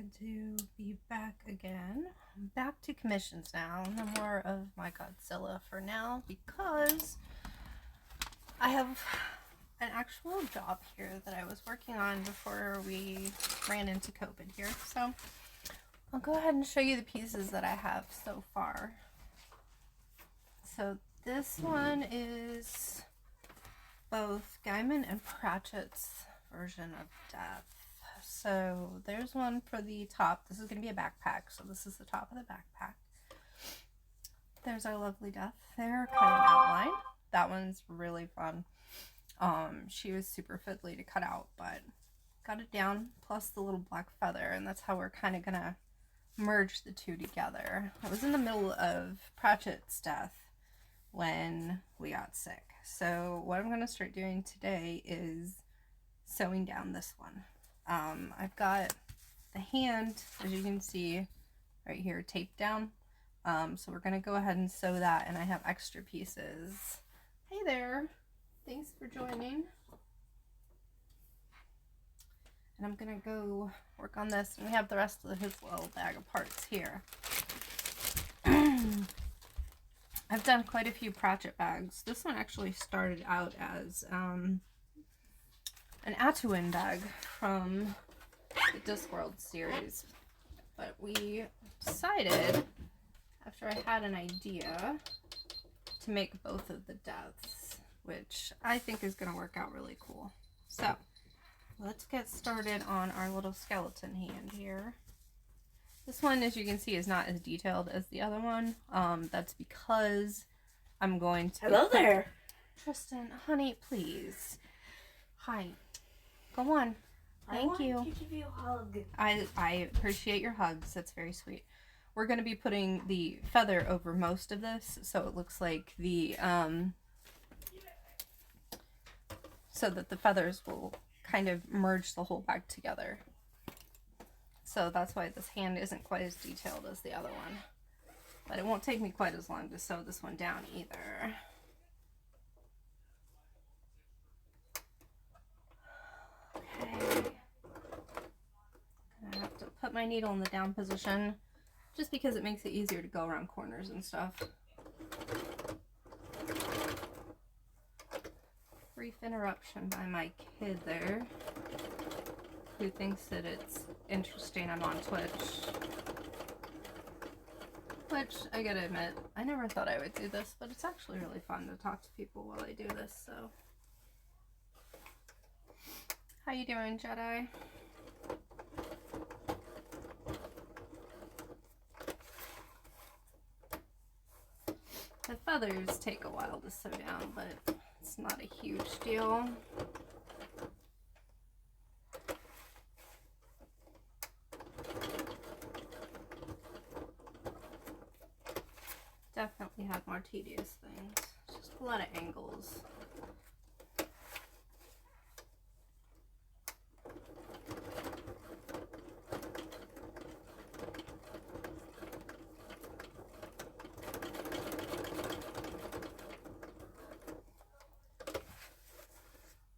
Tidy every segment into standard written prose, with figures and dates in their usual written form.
Good to be back again. Back to commissions now. No more of my Godzilla for now because I have an actual job here that I was working on before we ran into COVID here. So I'll go ahead and show you the pieces that I have so far. So this one is both Gaiman and Pratchett's version of Death. So there's one for the top. This is going to be a backpack. So this is the top of the backpack. There's our lovely Death there, cut an outline. That one's really fun. She was super fiddly to cut out, but got it down, plus the little black feather, and that's how we're kind of going to merge the two together. I was in the middle of Pratchett's death when we got sick. So what I'm going to start doing today is sewing down this one. I've got the hand, as you can see right here, taped down. So we're going to go ahead and sew that, and I have extra pieces. Hey there. Thanks for joining. And I'm going to go work on this, and we have the rest of his little bag of parts here. I've done quite a few Pratchett bags. This one actually started out as an Atuin bag from the Discworld series, but we decided, after I had an idea, to make both of the deaths, which I think is going to work out really cool. So let's get started on our little skeleton hand here. This one, as you can see, is not as detailed as the other one. That's because I'm going to... Hello there. Tristan, honey, please. Hi. Go on. Thank you. I want to give you a hug. I appreciate your hugs. That's very sweet. We're going to be putting the feather over most of this, so it looks like the, so that the feathers will kind of merge the whole bag together. So that's why this hand isn't quite as detailed as the other one. But it won't take me quite as long to sew this one down either. Okay. I have to put my needle in the down position just because it makes it easier to go around corners and stuff. Brief interruption by my kid there, who thinks that it's interesting I'm on Twitch. Which, I gotta admit, I never thought I would do this, but it's actually really fun to talk to people while I do this, so. How you doing, Jedi? The feathers take a while to sew down, but it's not a huge deal. Definitely have more tedious things. Just a lot of angles.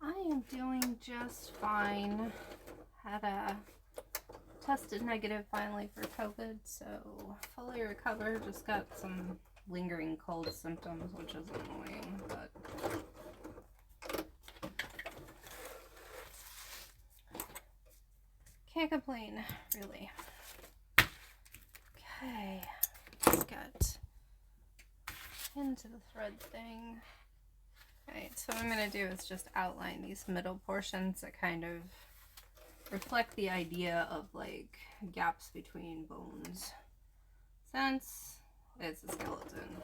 I am doing just fine. Had a tested negative finally for COVID, so fully recovered. Just got some lingering cold symptoms, which is annoying, but can't complain, really. Okay, let's get into the thread thing. Alright, so what I'm going to do is just outline these middle portions that kind of reflect the idea of like gaps between bones, since it's a skeleton.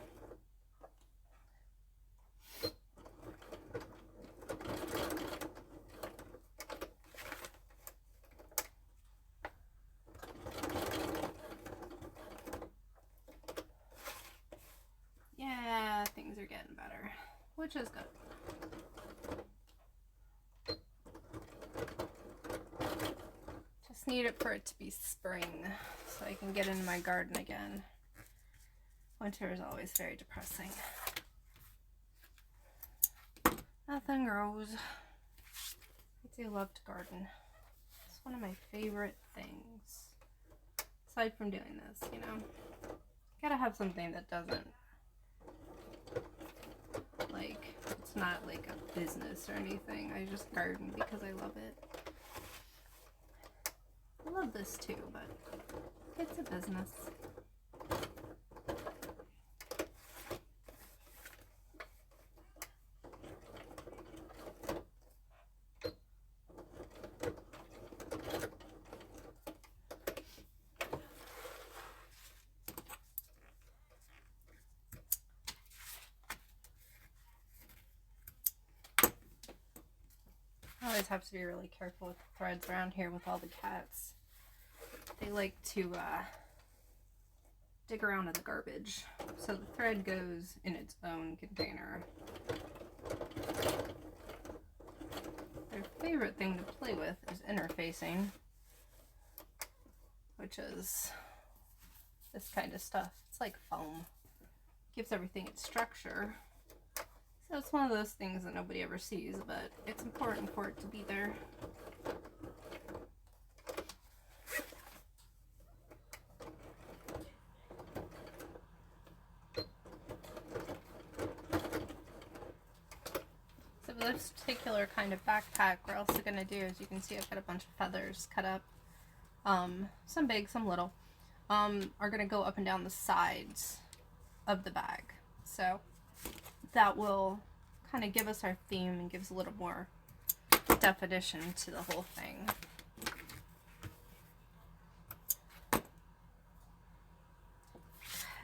Yeah, things are getting better, which is good. Just need it for it to be spring so I can get into my garden again. Winter is always very depressing. Nothing grows. I do love to garden. It's one of my favorite things. aside from doing this, you know. Gotta have something that doesn't, like, it's not like a business or anything. I just garden because I love it. I love this too, but it's a business. I always have to be really careful with the threads around here with all the cats. They like to dig around in the garbage. So the thread goes in its own container. Their favorite thing to play with is interfacing, which is this kind of stuff. It's like foam. Gives everything its structure. So it's one of those things that nobody ever sees, but it's important for it to be there. So for this particular kind of backpack, we're also going to do, as you can see, I've got a bunch of feathers cut up. Some big, some little. Are going to go up and down the sides of the bag. So that will kind of give us our theme and gives a little more definition to the whole thing.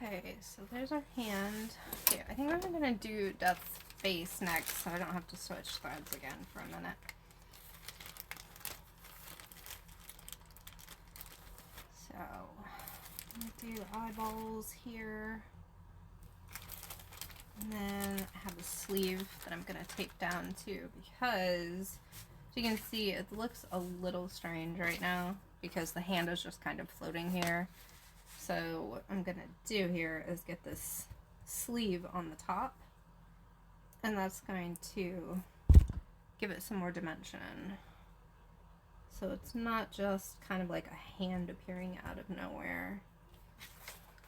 Okay, so there's our hand. Okay, I think I'm going to do Death's face next, so I don't have to switch threads again for a minute. So, I'm going to do eyeballs here. And then I have a sleeve that I'm going to tape down too, because as you can see, it looks a little strange right now because the hand is just kind of floating here. So what I'm going to do here is get this sleeve on the top, and that's going to give it some more dimension. So it's not just kind of like a hand appearing out of nowhere.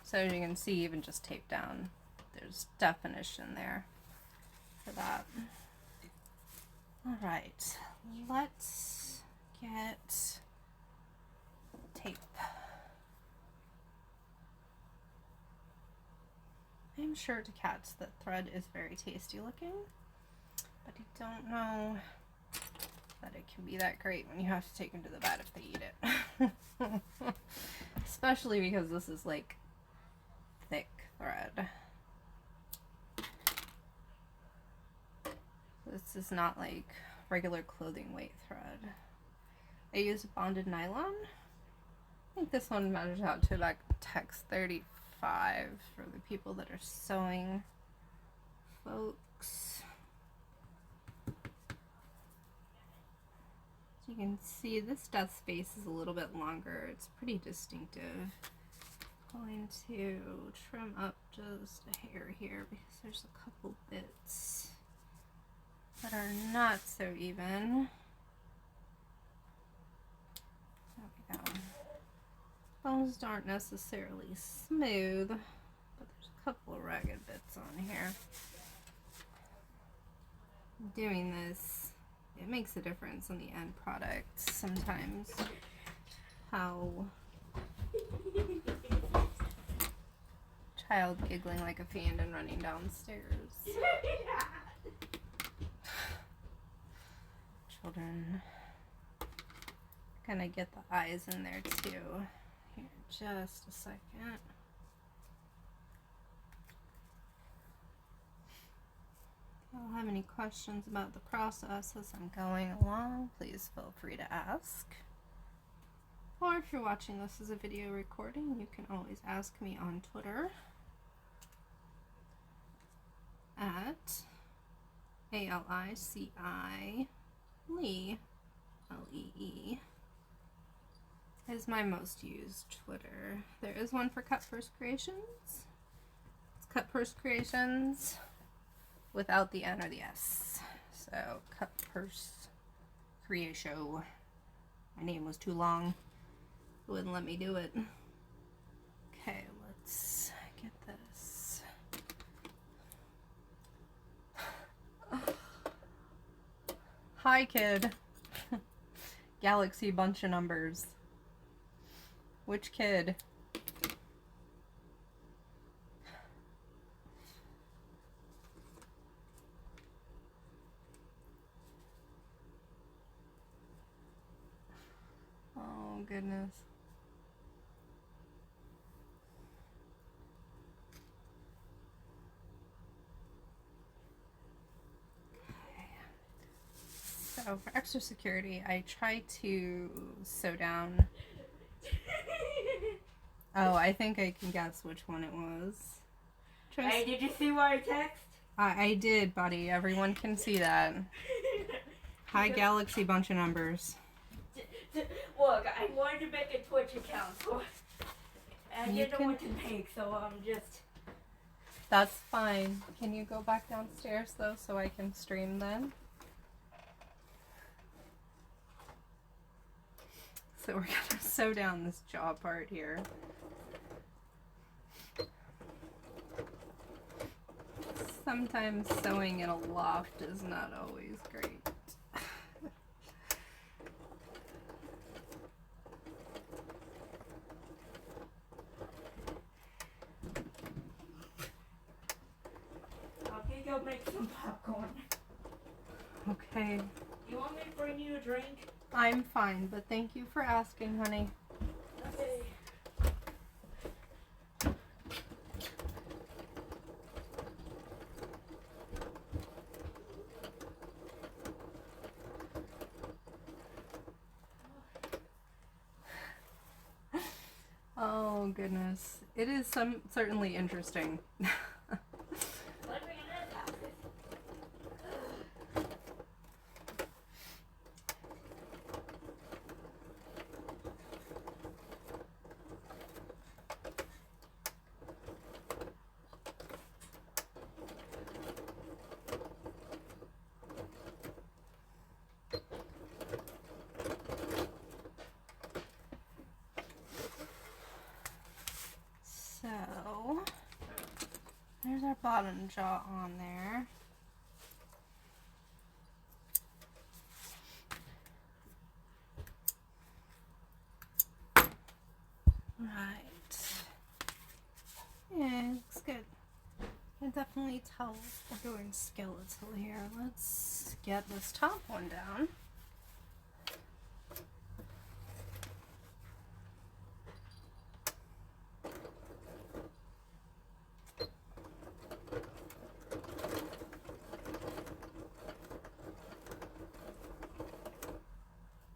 So as you can see, even just taped down, there's definition there for that. All right, let's get tape. I'm sure to cats that thread is very tasty looking, but I don't know that it can be that great when you have to take them to the vet if they eat it. Especially because this is like thick thread. This is not like regular clothing weight thread. I use bonded nylon. I think this one measures out to about Tex 35 for the people that are sewing folks. As you can see, this Death's face is a little bit longer. It's pretty distinctive. I'm going to trim up just a hair here because there's a couple bits that are not so even. There we go. Bones aren't necessarily smooth, but there's a couple of ragged bits on here. Doing this, it makes a difference in the end product sometimes. How child giggling like a fiend and running downstairs. Children. Gonna get the eyes in there too. Here, just a second. If y'all have any questions about the process as I'm going along, please feel free to ask. Or if you're watching this as a video recording, you can always ask me on Twitter at ALICI Lee, Lee, is my most used Twitter. There is one for Cut Purse Creations. It's Cut Purse Creations without the N or the S. So Cut Purse Creatio. My name was too long. It wouldn't let me do it. Okay, let's get this. Hi, kid. Galaxy bunch of numbers. Which kid? Oh, goodness. So for extra security, I try to sew down. Oh, I think I can guess which one it was. Hey, did you see my text? I did, buddy. Everyone can see that. Hi, Galaxy bunch of numbers. Look, I wanted to make a Twitch account, so I didn't know what to make, so I'm just... That's fine. Can you go back downstairs, though, so I can stream then? So we're gonna sew down this jaw part here. Sometimes sewing in a loft is not always great. Okay, go make some popcorn. Okay. You want me to bring you a drink? I'm fine, but thank you for asking, honey. Okay. Oh, goodness. It is certainly interesting. So, there's our bottom jaw on there. Right. Yeah, looks good. I can definitely tell we're doing skeletal here. Let's get this top one down.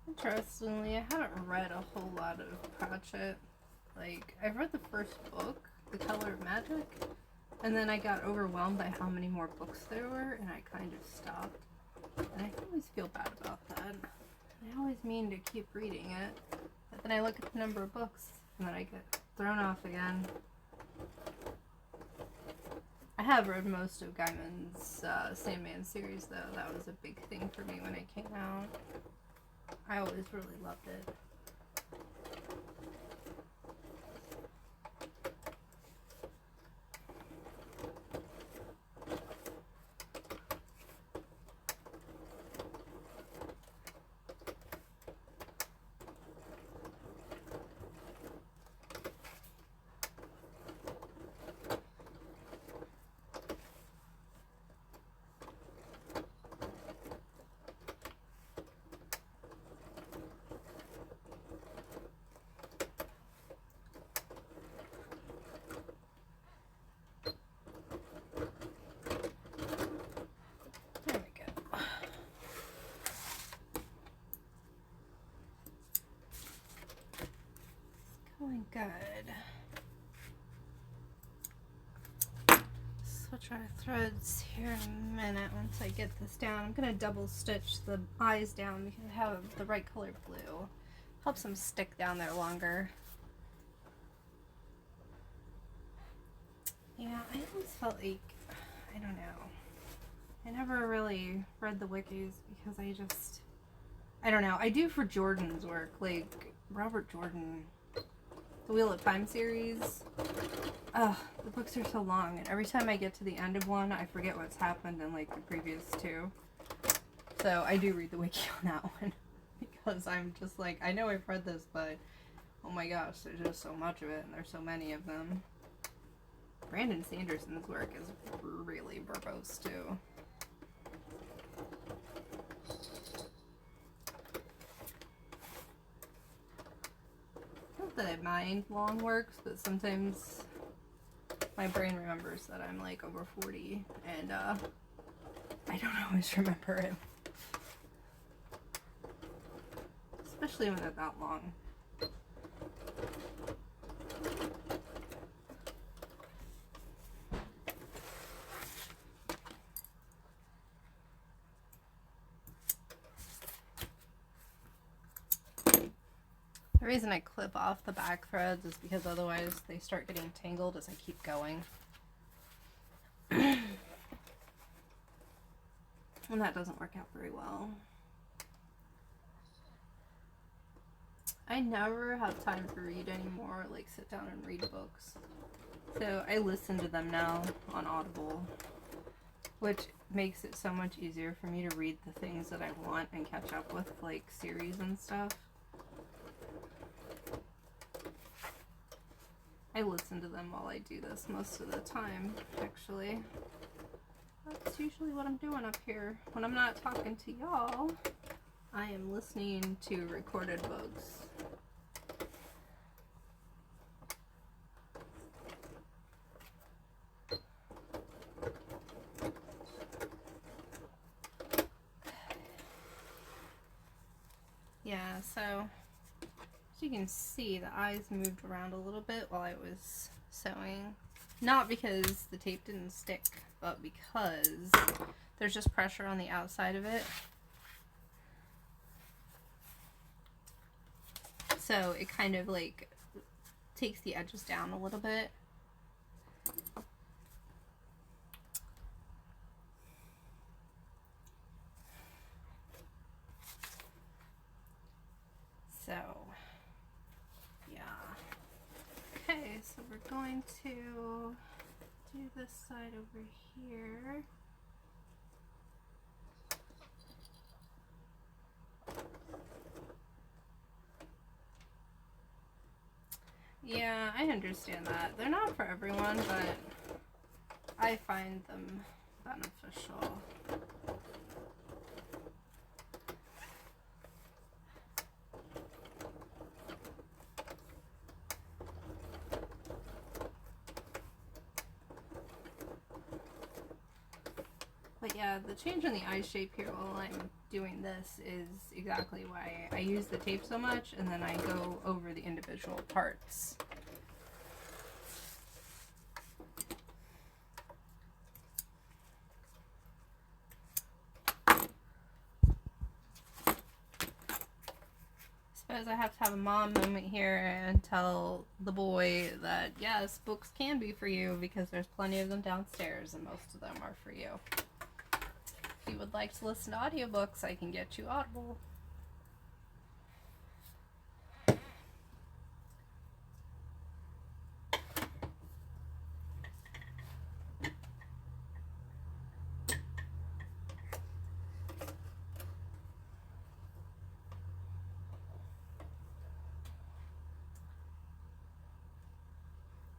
Interestingly, I haven't read a whole lot of Pratchett. Like, I've read the first book, The Color of Magic, and then I got overwhelmed by how many more books there were, and I kind of stopped. And I always feel bad about that. I always mean to keep reading it, but then I look at the number of books, and then I get thrown off again. I have read most of Gaiman's Sandman series, though. That was a big thing for me when it came out. I always really loved it. Going good. Switch our threads here in a minute once I get this down. I'm going to double stitch the eyes down because I have the right color blue. Helps them stick down there longer. Yeah, I always felt like, I don't know. I never really read the wikis because I don't know. I do for Jordan's work. Like, Robert Jordan, the Wheel of Time series. Ugh, the books are so long, and every time I get to the end of one, I forget what's happened in like the previous two. So I do read the wiki on that one because I'm just like, I know I've read this, but oh my gosh, there's just so much of it, and there's so many of them. Brandon Sanderson's work is really verbose too. Not that I mind long works, but sometimes my brain remembers that I'm like over 40, and I don't always remember it. Especially when they're that long. The reason I clip off the back threads is because otherwise they start getting tangled as I keep going. And that doesn't work out very well. I never have time to read anymore, like sit down and read books. So I listen to them now on Audible, which makes it so much easier for me to read the things that I want and catch up with, like series and stuff. I listen to them while I do this most of the time, actually. That's usually what I'm doing up here. When I'm not talking to y'all, I am listening to recorded books. Yeah, so as you can see, the eyes moved around a little bit while I was sewing. Not because the tape didn't stick, but because there's just pressure on the outside of it. So it kind of like takes the edges down a little bit. So, yeah. Okay, so we're going to do this side over here. Yeah, I understand that. They're not for everyone, but I find them beneficial. But yeah, the change in the eye shape here while I'm doing this is exactly why I use the tape so much, and then I go over the individual parts. Suppose I have to have a mom moment here and tell the boy that yes, books can be for you because there's plenty of them downstairs and most of them are for you. If you would like to listen to audiobooks, I can get you Audible.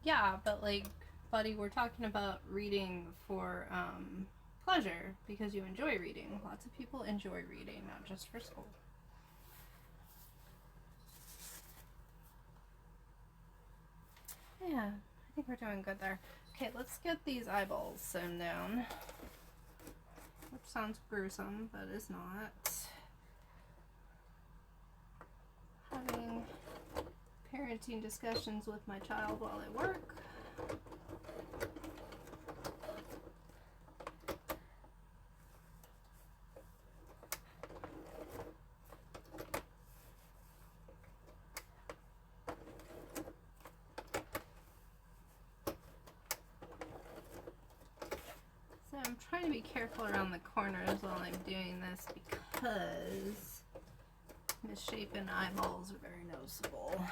Yeah, but like, buddy, we're talking about reading for pleasure because you enjoy reading. Lots of people enjoy reading, not just for school. Yeah, I think we're doing good there. Okay, let's get these eyeballs sewn down. Which sounds gruesome, but is not. Having parenting discussions with my child while I work. So I'm trying to be careful around the corners while I'm doing this because misshapen eyeballs are very noticeable.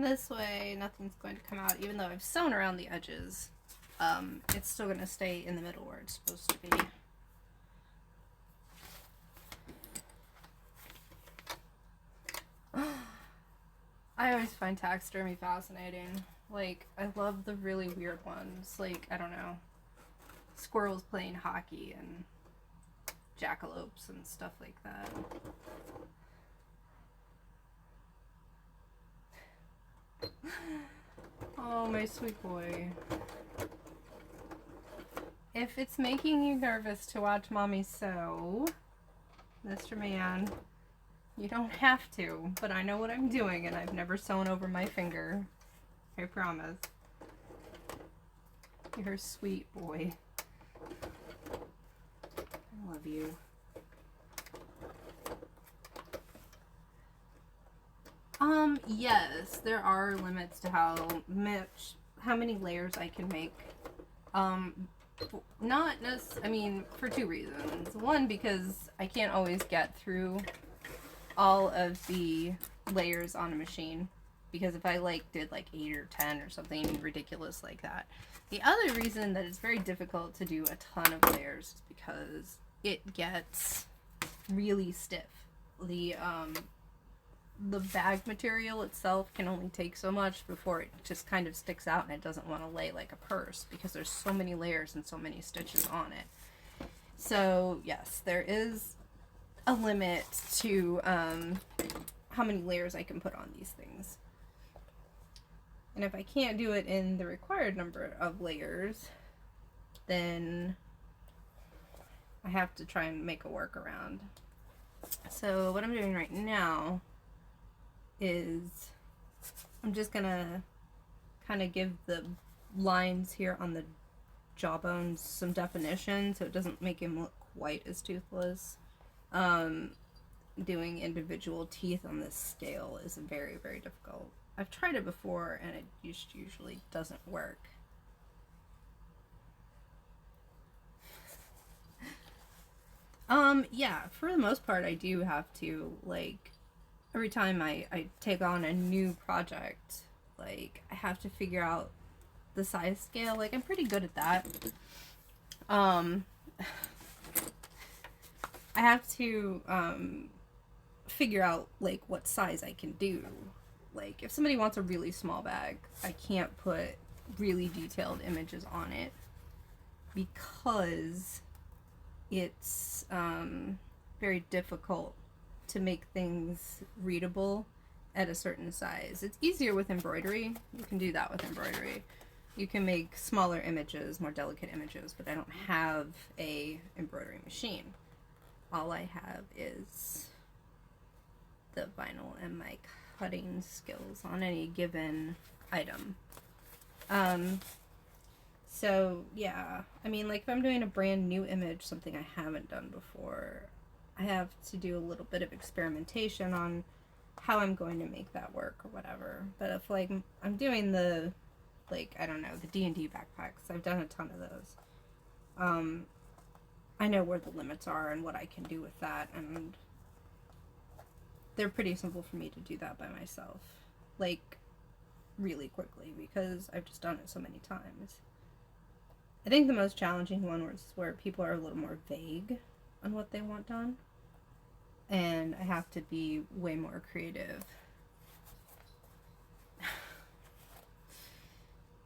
this way nothing's going to come out, even though I've sewn around the edges. It's still going to stay in the middle where it's supposed to be. I always find taxidermy fascinating. Like, I love the really weird ones. Like, I don't know, squirrels playing hockey and jackalopes and stuff like that. Oh, my sweet boy. If it's making you nervous to watch Mommy sew, Mr. Man, you don't have to, but I know what I'm doing and I've never sewn over my finger. I promise. You're a sweet boy. I love you. Yes, there are limits to how many layers I can make. Not necessarily, I mean, for two reasons. One, because I can't always get through all of the layers on a machine, because if I did 8 or 10 or something ridiculous like that. The other reason that it's very difficult to do a ton of layers is because it gets really stiff. The bag material itself can only take so much before it just kind of sticks out and it doesn't want to lay like a purse, because there's so many layers and so many stitches on it. So yes, there is a limit to how many layers I can put on these things. And if I can't do it in the required number of layers, then I have to try and make a workaround. So what I'm doing right now is I'm just gonna kind of give the lines here on the jawbones some definition so it doesn't make him look quite as toothless. Doing individual teeth on this scale is very, very difficult. I've tried it before and it usually doesn't work. Yeah, for the most part I do have to, every time I take on a new project, I have to figure out the size scale. I'm pretty good at that. I have to, figure out, what size I can do. If somebody wants a really small bag, I can't put really detailed images on it because it's, very difficult to make things readable at a certain size. It's easier with embroidery. You can do that with embroidery. You can make smaller images, more delicate images, but I don't have a embroidery machine. All I have is the vinyl and my cutting skills on any given item. So yeah, I mean, if I'm doing a brand new image, something I haven't done before, I have to do a little bit of experimentation on how I'm going to make that work or whatever. But if I'm doing the I don't know, the D&D backpacks, I've done a ton of those. I know where the limits are and what I can do with that, and they're pretty simple for me to do that by myself, really quickly, because I've just done it so many times. I think the most challenging one was where people are a little more vague on what they want done, and I have to be way more creative.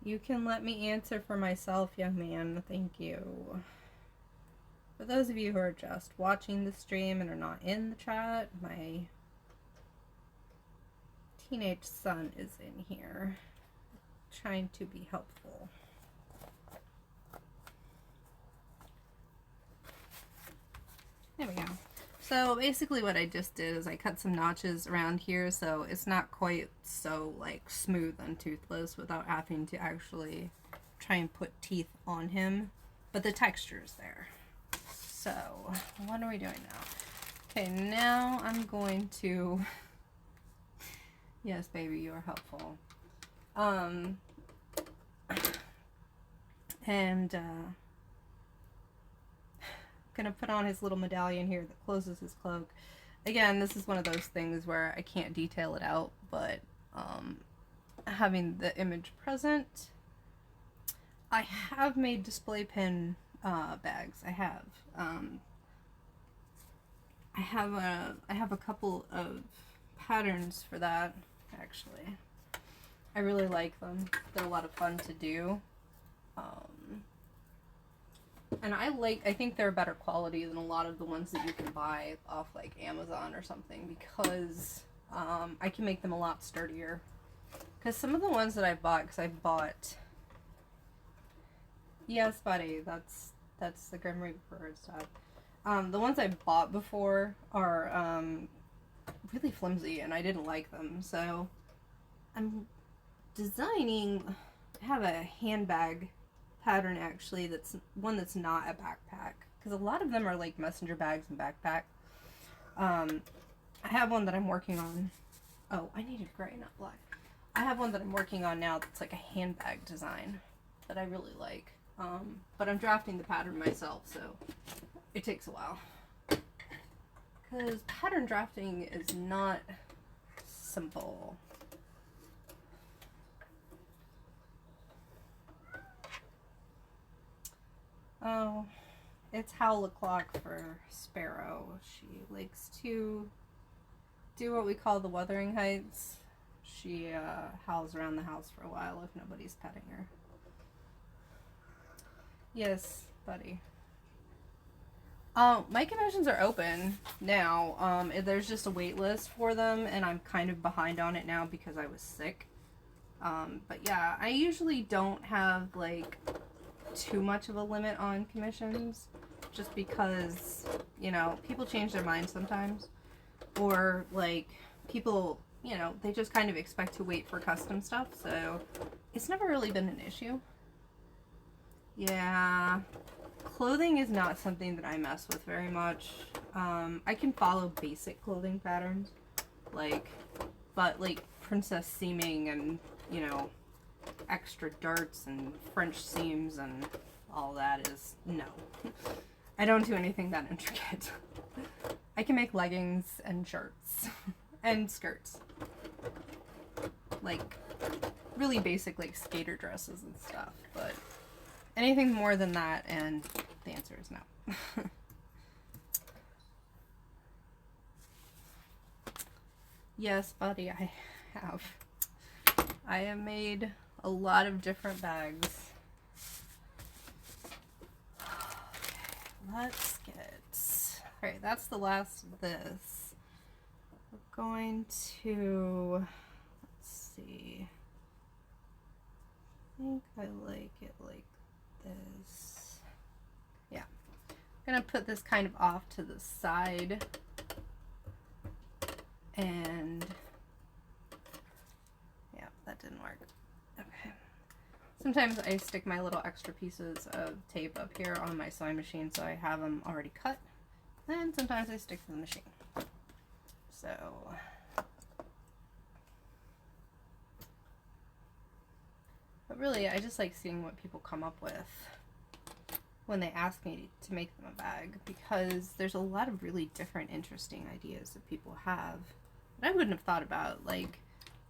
You can let me answer for myself, young man. Thank you. For those of you who are just watching the stream and are not in the chat, my teenage son is in here trying to be helpful. There we go. So basically what I just did is I cut some notches around here so it's not quite so smooth and toothless without having to actually try and put teeth on him, but the texture is there. So what are we doing now? Okay, now I'm going to, yes baby, you are helpful. Gonna put on his little medallion here that closes his cloak. Again, this is one of those things where I can't detail it out, but having the image present. I have made display pin bags. I have. I have a couple of patterns for that, actually. I really like them. They're a lot of fun to do. And I think they're better quality than a lot of the ones that you can buy off like Amazon or something, because I can make them a lot sturdier. Because some of the ones that I bought, yes, buddy, that's the Grim Reaper stuff. The ones I bought before are really flimsy, and I didn't like them. So I'm designing. I have a handbag pattern actually. That's one that's not a backpack, because a lot of them are like messenger bags and backpack. I have one that I'm working on. Oh, I needed gray, not black. I have one that I'm working on now that's like a handbag design that I really like. But I'm drafting the pattern myself, so it takes a while. Because pattern drafting is not simple. Oh, it's Howl o'clock for Sparrow. She likes to do what we call the Wuthering Heights. She howls around the house for a while if nobody's petting her. Yes, buddy. My commissions are open now. There's just a wait list for them, and I'm kind of behind on it now because I was sick. But yeah, I usually don't have like too much of a limit on commissions, just because, you know, people change their minds sometimes, or like people, you know, they just kind of expect to wait for custom stuff, so it's never really been an issue. Yeah, clothing is not something that I mess with very much. I can follow basic clothing patterns, but like princess seaming and, you know, extra darts and French seams and all that is no. I don't do anything that intricate. I can make leggings and shirts and skirts. Like really basic like skater dresses and stuff, but anything more than that, and the answer is no. Yes, buddy, I have. I have made a lot of different bags. Okay, let's get... Alright, that's the last of this. We're going to... Let's see. I think I like it like this. Yeah. I'm going to put this kind of off to the side. And... yeah, that didn't work. Okay. Sometimes I stick my little extra pieces of tape up here on my sewing machine so I have them already cut. And sometimes I stick to the machine. So... but really, I just like seeing what people come up with when they ask me to make them a bag, because there's a lot of really different, interesting ideas that people have that I wouldn't have thought about. Like,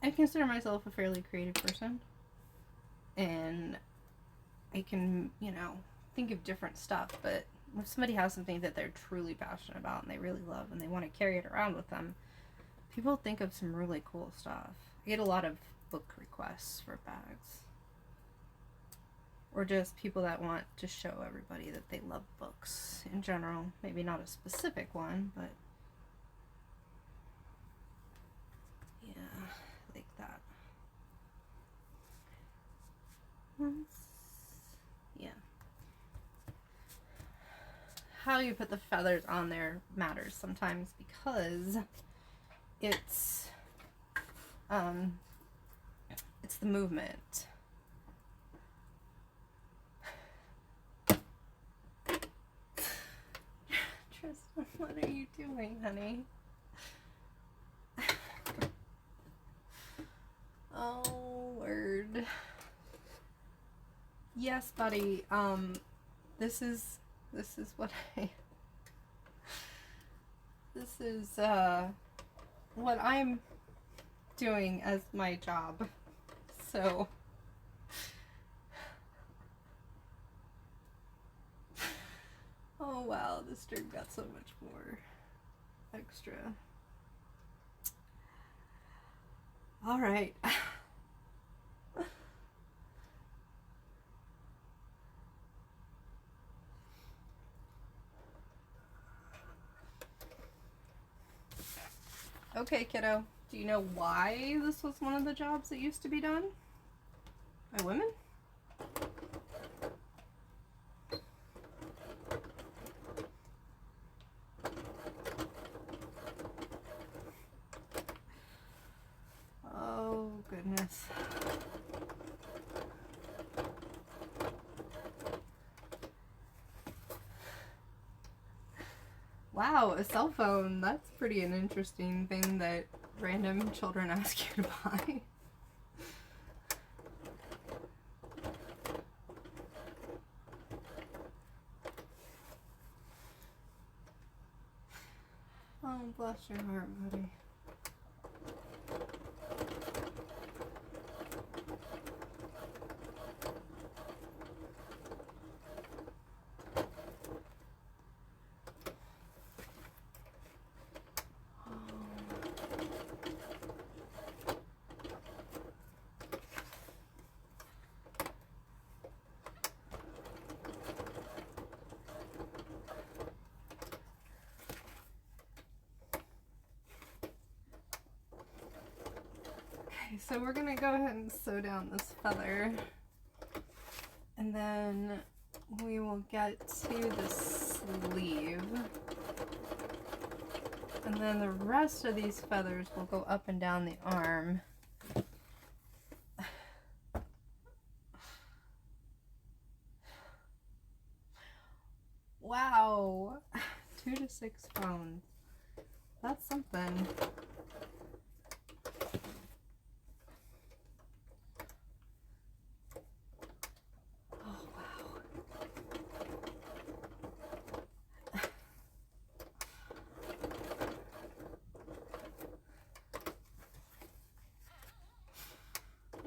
I consider myself a fairly creative person, and I can, you know, think of different stuff, but if somebody has something that they're truly passionate about and they really love and they want to carry it around with them, people think of some really cool stuff. I get a lot of book requests for bags. Or just people that want to show everybody that they love books in general. Maybe not a specific one, but yeah, like that. Yeah. How you put the feathers on there matters sometimes, because it's the movement. Tristan, what are you doing, honey? Oh, word. Yes, buddy. This is what this is what I'm doing as my job. So oh wow, this string got so much more extra. All right. Okay, kiddo. Do you know why this was one of the jobs that used to be done by women? Oh, goodness. Wow, a cell phone. That's pretty an interesting thing that random children ask you to buy. Oh, bless your heart, buddy. Okay, so we're gonna go ahead and sew down this feather, and then we will get to the sleeve, and then the rest of these feathers will go up and down the arm. Wow, 2 to 6 pounds. That's something. Oh, wow.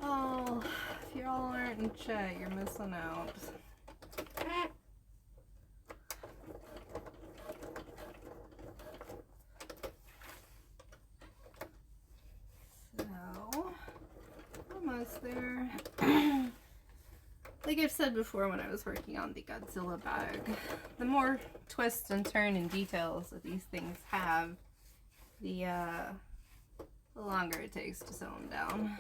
Oh, if y'all aren't in chat, you're missing out. So, almost there. Like I've said before when I was working on the Godzilla bag, the more twists and turns and details that these things have, the longer it takes to sew them down.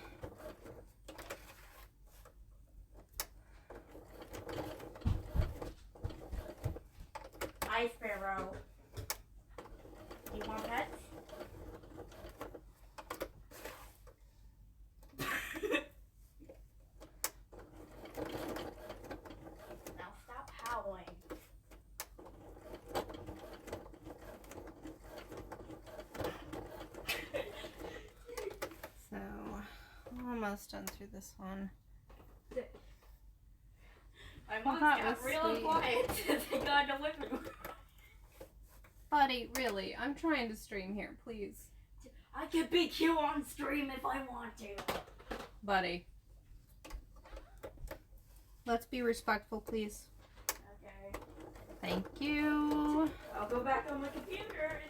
Hi, Sparrow. You want pets? Now stop howling. So, almost done through this one. My mom's that got was real sweet. quiet since they got in the living room. Buddy, really, I'm trying to stream here, please. I could be cute on stream if I want to. Buddy. Let's be respectful, please. Okay. Thank you. I'll go back on my computer.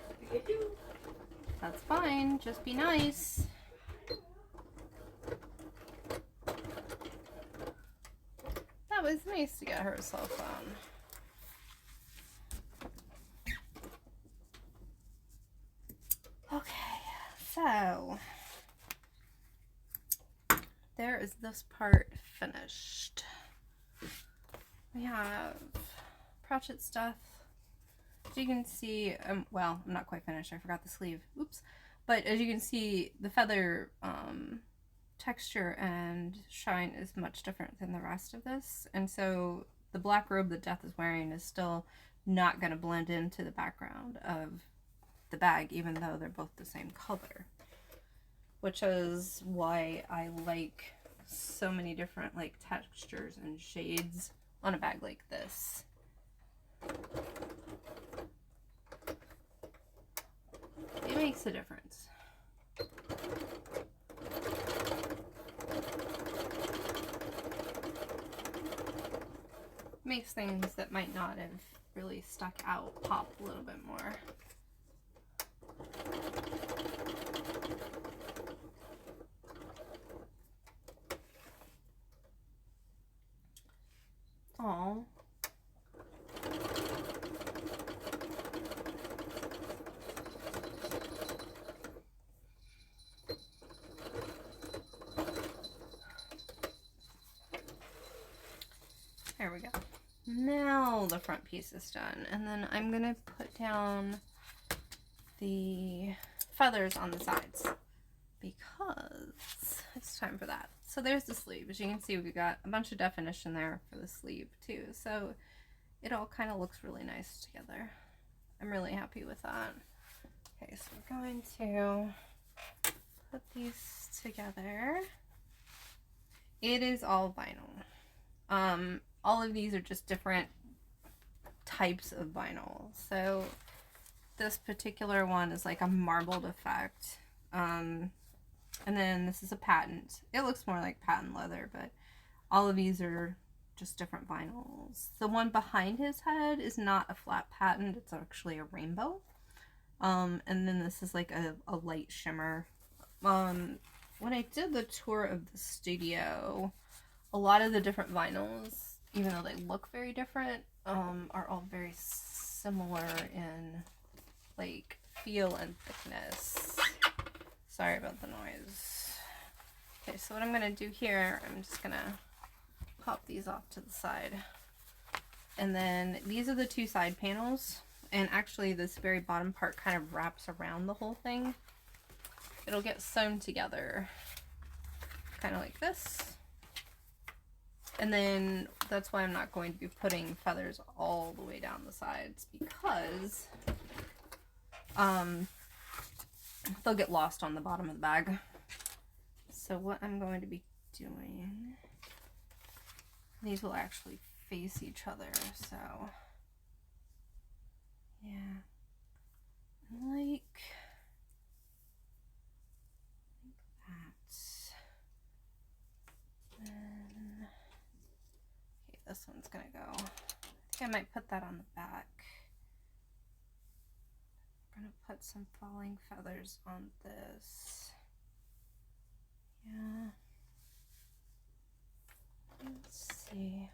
That's fine. Just be nice. That was nice to get her a cell phone. Okay, so there is this part finished. We have Pratchett stuff. As you can see, well, I'm not quite finished. I forgot the sleeve. Oops. But as you can see, the feather texture and shine is much different than the rest of this. And so the black robe that Death is wearing is still not going to blend into the background of the bag, even though they're both the same color. Which is why I like so many different like textures and shades on a bag like this. It makes a difference. makes things that might not have really stuck out pop a little bit more. Oh. There we go. Now the front piece is done. And then I'm going to put down the feathers on the sides because it's time for that. So there's the sleeve. As you can see, we've got a bunch of definition there for the sleeve too. So it all kind of looks really nice together. I'm really happy with that. Okay, so we're going to put these together. It is all vinyl. All of these are just different types of vinyl. So this particular one is like a marbled effect. And then this is a patent. It looks more like patent leather, but all of these are just different vinyls. The one behind his head is not a flat patent. It's actually a rainbow. And then this is like a light shimmer. When I did the tour of the studio, a lot of the different vinyls, even though they look very different, are all very similar in like feel and thickness. Sorry about the noise. Okay, so what I'm gonna do here, I'm just gonna pop these off to the side. And then these are the two side panels, and actually this very bottom part kind of wraps around the whole thing. It'll get sewn together kind of like this. And then that's why I'm not going to be putting feathers all the way down the sides, because they'll get lost on the bottom of the bag. So what I'm going to be doing, these will actually face each other, so yeah, like that. And okay, this one's gonna go. I think I might put that on the back. I'm gonna put some falling feathers on this. Yeah. Let's see.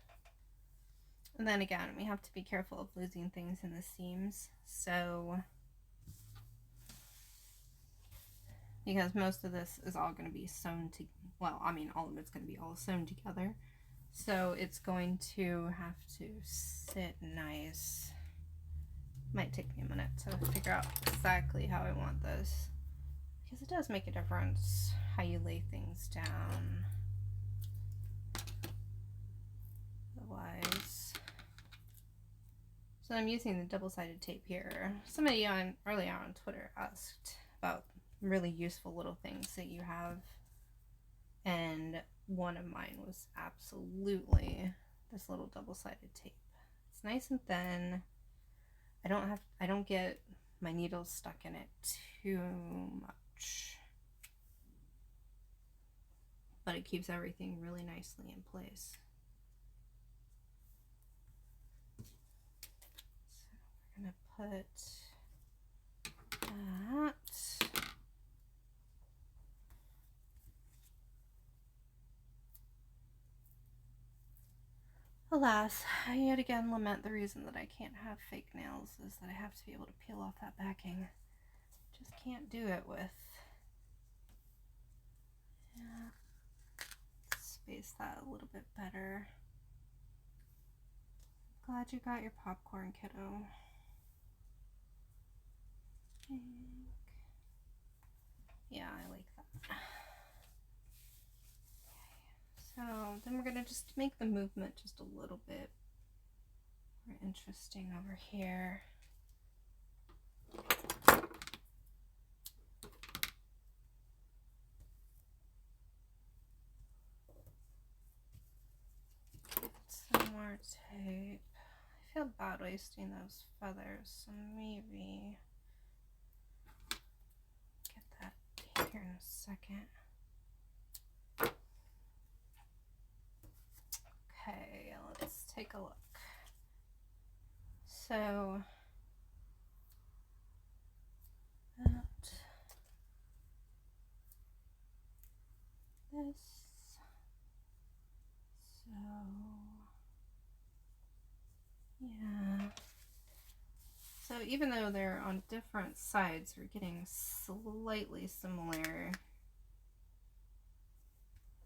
And then again, we have to be careful of losing things in the seams. So, because most of this is all going to be sewn to, well, I mean, all of it's going to be all sewn together. So it's going to have to sit nice. Might take me a minute to figure out exactly how I want this, because it does make a difference how you lay things down. Otherwise, so I'm using the double-sided tape here. Somebody earlier on Twitter asked about really useful little things that you have, and one of mine was absolutely this little double-sided tape. It's nice and thin. I don't get my needles stuck in it too much, but it keeps everything really nicely in place. So we're gonna put that. Alas, I yet again lament the reason that I can't have fake nails is that I have to be able to peel off that backing. Just can't do it with. Yeah. Space that a little bit better. Glad you got your popcorn, kiddo. Yeah, I like that. So then we're gonna just make the movement just a little bit more interesting over here. Some more tape. I feel bad wasting those feathers, so maybe get that here in a second. Okay, let's take a look. So that this, so yeah. So even though they're on different sides, we're getting slightly similar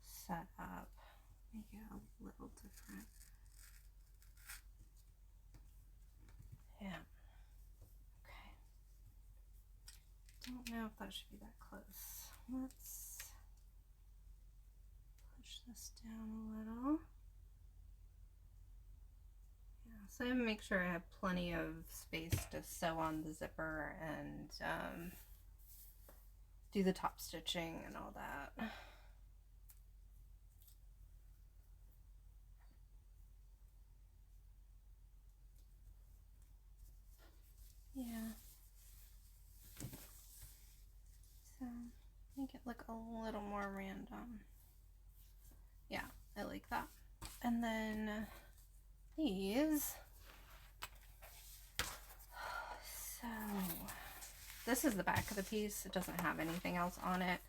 setup. Make it a little different. Yeah. Okay. Don't know if that should be that close. Let's push this down a little. Yeah, so I make sure I have plenty of space to sew on the zipper and do the top stitching and all that. Yeah. So make it look a little more random. Yeah, I like that. And then these. So this is the back of the piece. It doesn't have anything else on it.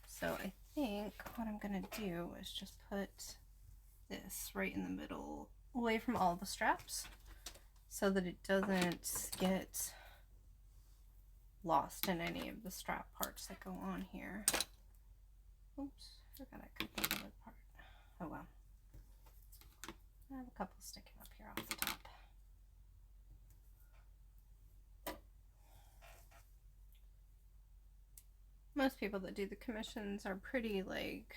So I think what I'm gonna do is just put this right in the middle, away from all the straps, so that it doesn't get lost in any of the strap parts that go on here. Oops, forgot I cut the other part. Oh well. I have a couple sticking up here off the top. Most people that do the commissions are pretty like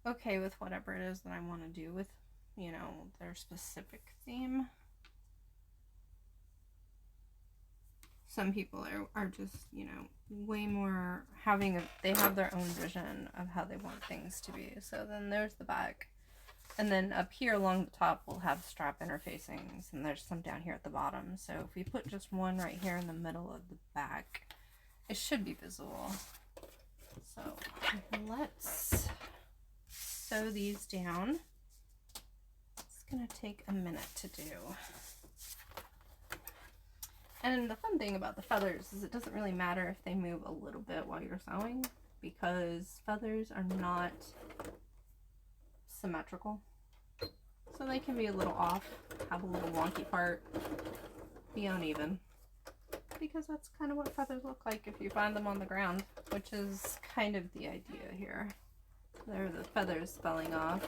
okay with whatever it is that I want to do with, you know, their specific theme. Some people are just, you know, way more they have their own vision of how they want things to be. So then there's the back. And then up here along the top, we'll have strap interfacings, and there's some down here at the bottom. So if we put just one right here in the middle of the back, it should be visible. So let's sew these down. It's gonna take a minute to do. And the fun thing about the feathers is it doesn't really matter if they move a little bit while you're sewing, because feathers are not symmetrical. So they can be a little off, have a little wonky part, be uneven. Because that's kind of what feathers look like if you find them on the ground, which is kind of the idea here. There are the feathers falling off.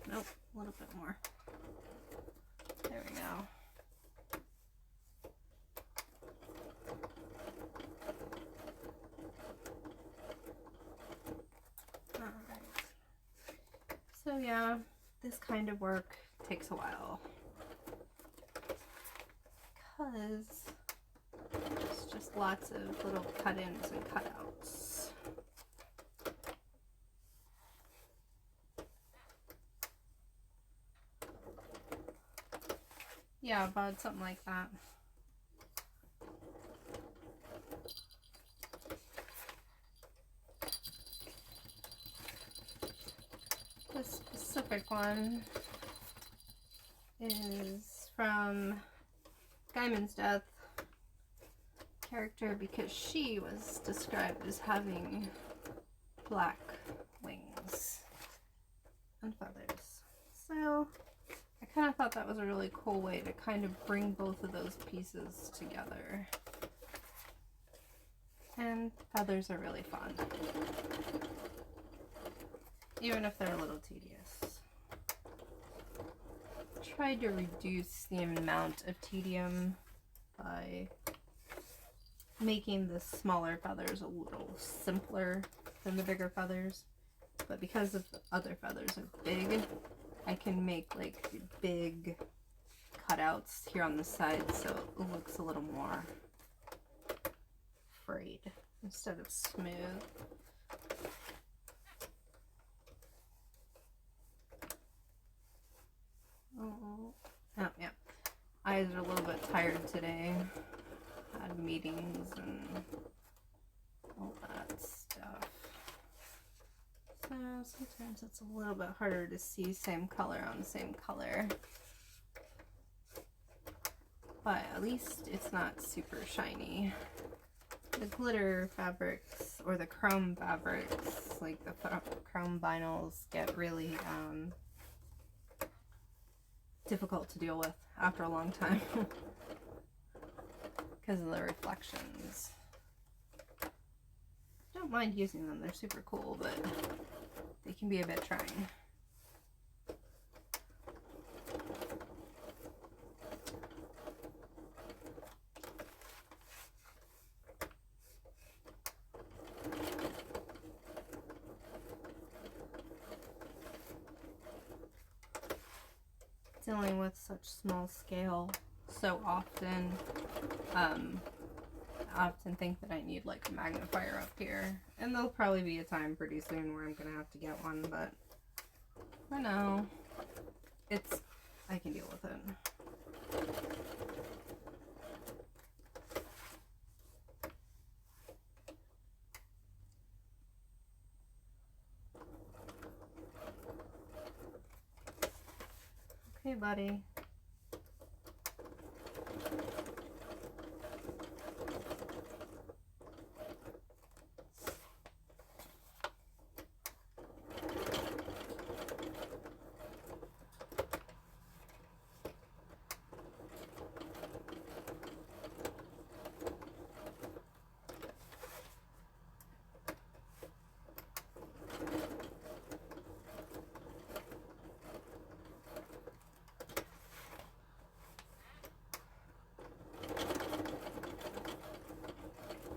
Nope, a little bit more. There we go. Alright. So yeah, this kind of work takes a while. Because it's just lots of little cut-ins and cutouts. Yeah, about something like that. This specific one is from Gaiman's Death character because she was described as having black wings and feathers. So I kind of thought that was a really cool way to kind of bring both of those pieces together. And feathers are really fun, even if they're a little tedious. Tried to reduce the amount of tedium by making the smaller feathers a little simpler than the bigger feathers, but because the other feathers are big, I can make like big cutouts here on the side so it looks a little more frayed instead of smooth. eyes are a little bit tired today. Had meetings and all that stuff. So sometimes it's a little bit harder to see same color on same color. But at least it's not super shiny. The glitter fabrics or the chrome fabrics, like the chrome vinyls, get really difficult to deal with after a long time because of the reflections. I don't mind using them, they're super cool, but they can be a bit trying. Dealing with such small scale so often, I often think that I need like a magnifier up here, and there'll probably be a time pretty soon where I'm gonna have to get one, but for now I can deal with it. Okay, buddy.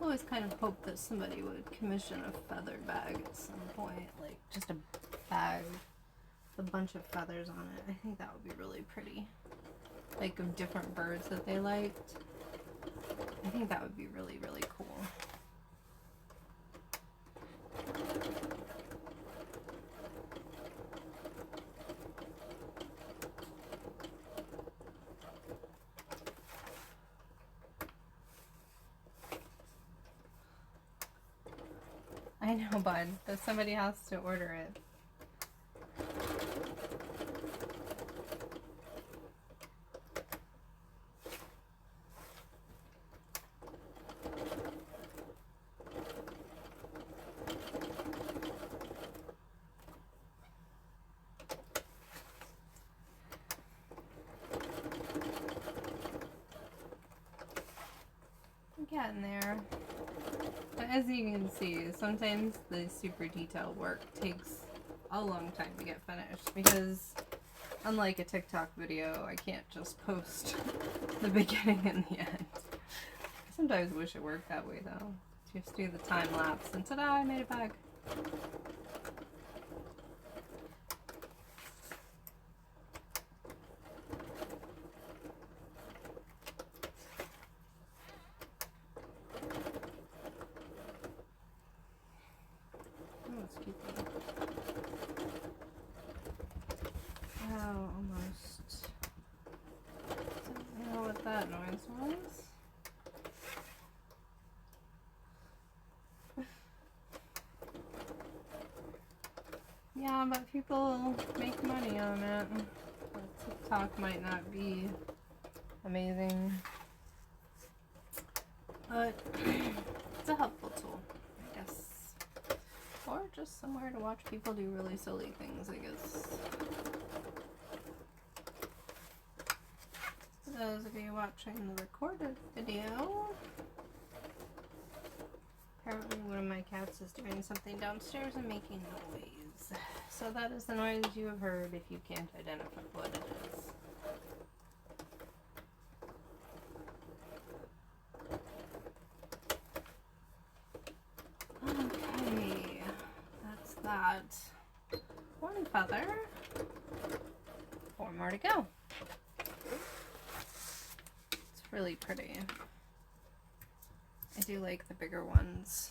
Always kind of hoped that somebody would commission a feather bag at some point, like just a bag with a bunch of feathers on it. I think that would be really pretty, like of different birds that they liked. I think that would be really, really cool. I know, bud, but somebody has to order it. I'm getting there. But as you can see, sometimes the super detailed work takes a long time to get finished because unlike a TikTok video, I can't just post the beginning and the end. I sometimes wish it worked that way though. Just do the time lapse and ta-da, I made a bag. Oh, almost. Don't know what that noise was. Yeah, but people make money on it. But TikTok might not be amazing. But it's a helpful tool, I guess. Or just somewhere to watch people do really silly things, I guess. For those of you watching the recorded video, apparently one of my cats is doing something downstairs and making noise. So that is the noise you have heard if you can't identify what it is. Okay, that's that. One feather. 4 more to go. It's really pretty. I do like the bigger ones.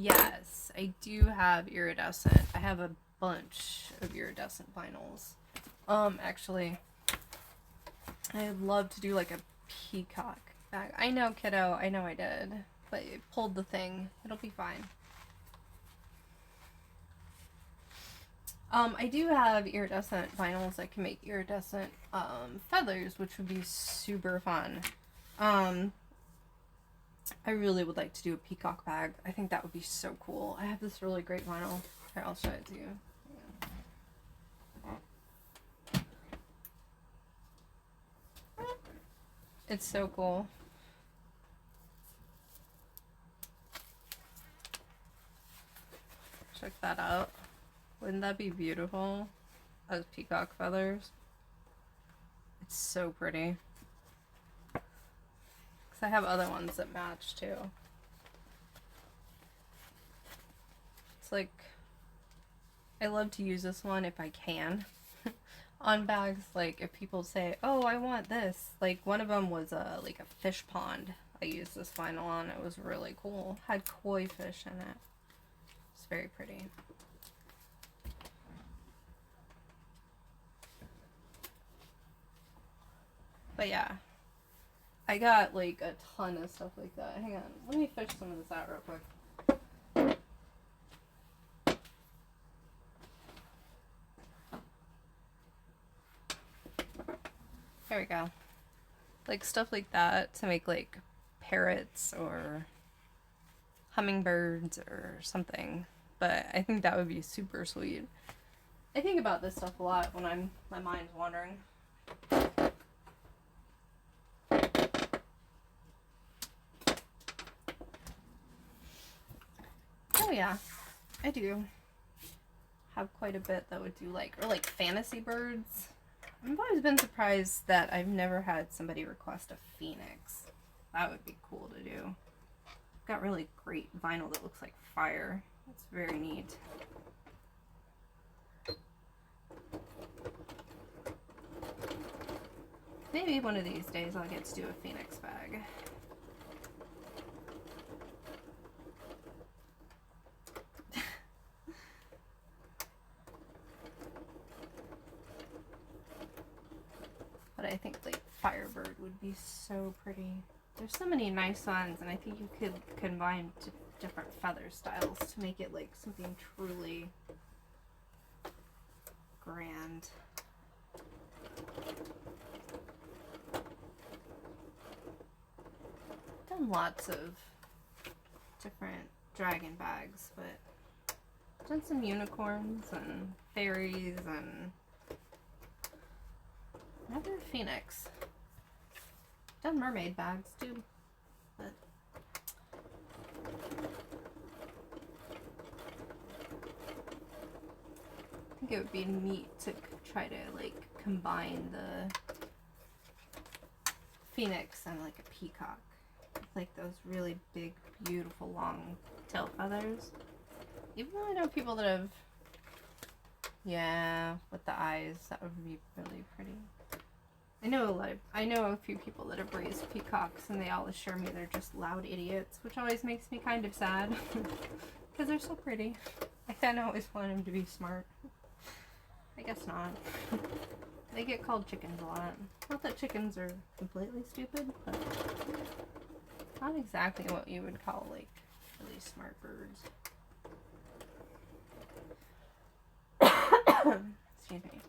Yes, I do have iridescent. I have a bunch of iridescent vinyls. Actually, I'd love to do like a peacock bag. I know, kiddo. I know I did. But it pulled the thing. It'll be fine. I do have iridescent vinyls that can make iridescent feathers, which would be super fun. I really would like to do a peacock bag. I think that would be so cool. I have this really great vinyl. Here, I'll show it to you. It's so cool. Check that out. Wouldn't that be beautiful? As peacock feathers. It's so pretty. Because I have other ones that match too. It's like, I love to use this one if I can. On bags, like if people say, oh, I want this. Like one of them was like a fish pond. I used this vinyl on. It was really cool. Had koi fish in it. It's very pretty. But yeah, I got like a ton of stuff like that. Hang on, let me fish some of this out real quick. There we go. Like stuff like that to make like parrots or hummingbirds or something. But I think that would be super sweet. I think about this stuff a lot when my mind's wandering. Oh yeah, I do have quite a bit that would do like, or like fantasy birds. I've always been surprised that I've never had somebody request a phoenix. That would be cool to do. I've got really great vinyl that looks like fire. It's very neat. Maybe one of these days I'll get to do a phoenix bag. But I think like Firebird would be so pretty. There's so many nice ones, and I think you could combine different feather styles to make it like something truly grand. Done lots of different dragon bags, but done some unicorns and fairies and another phoenix. Done mermaid bags too, but I think it would be neat to try to like combine the phoenix and like a peacock with like those really big, beautiful, long tail feathers. Even though I know people that have, yeah, with the eyes, that would be really pretty. I know a few people that have raised peacocks, and they all assure me they're just loud idiots, which always makes me kind of sad because they're so pretty. I kind of always want them to be smart. I guess not. They get called chickens a lot. Not that chickens are completely stupid, but not exactly what you would call like really smart birds. Excuse me.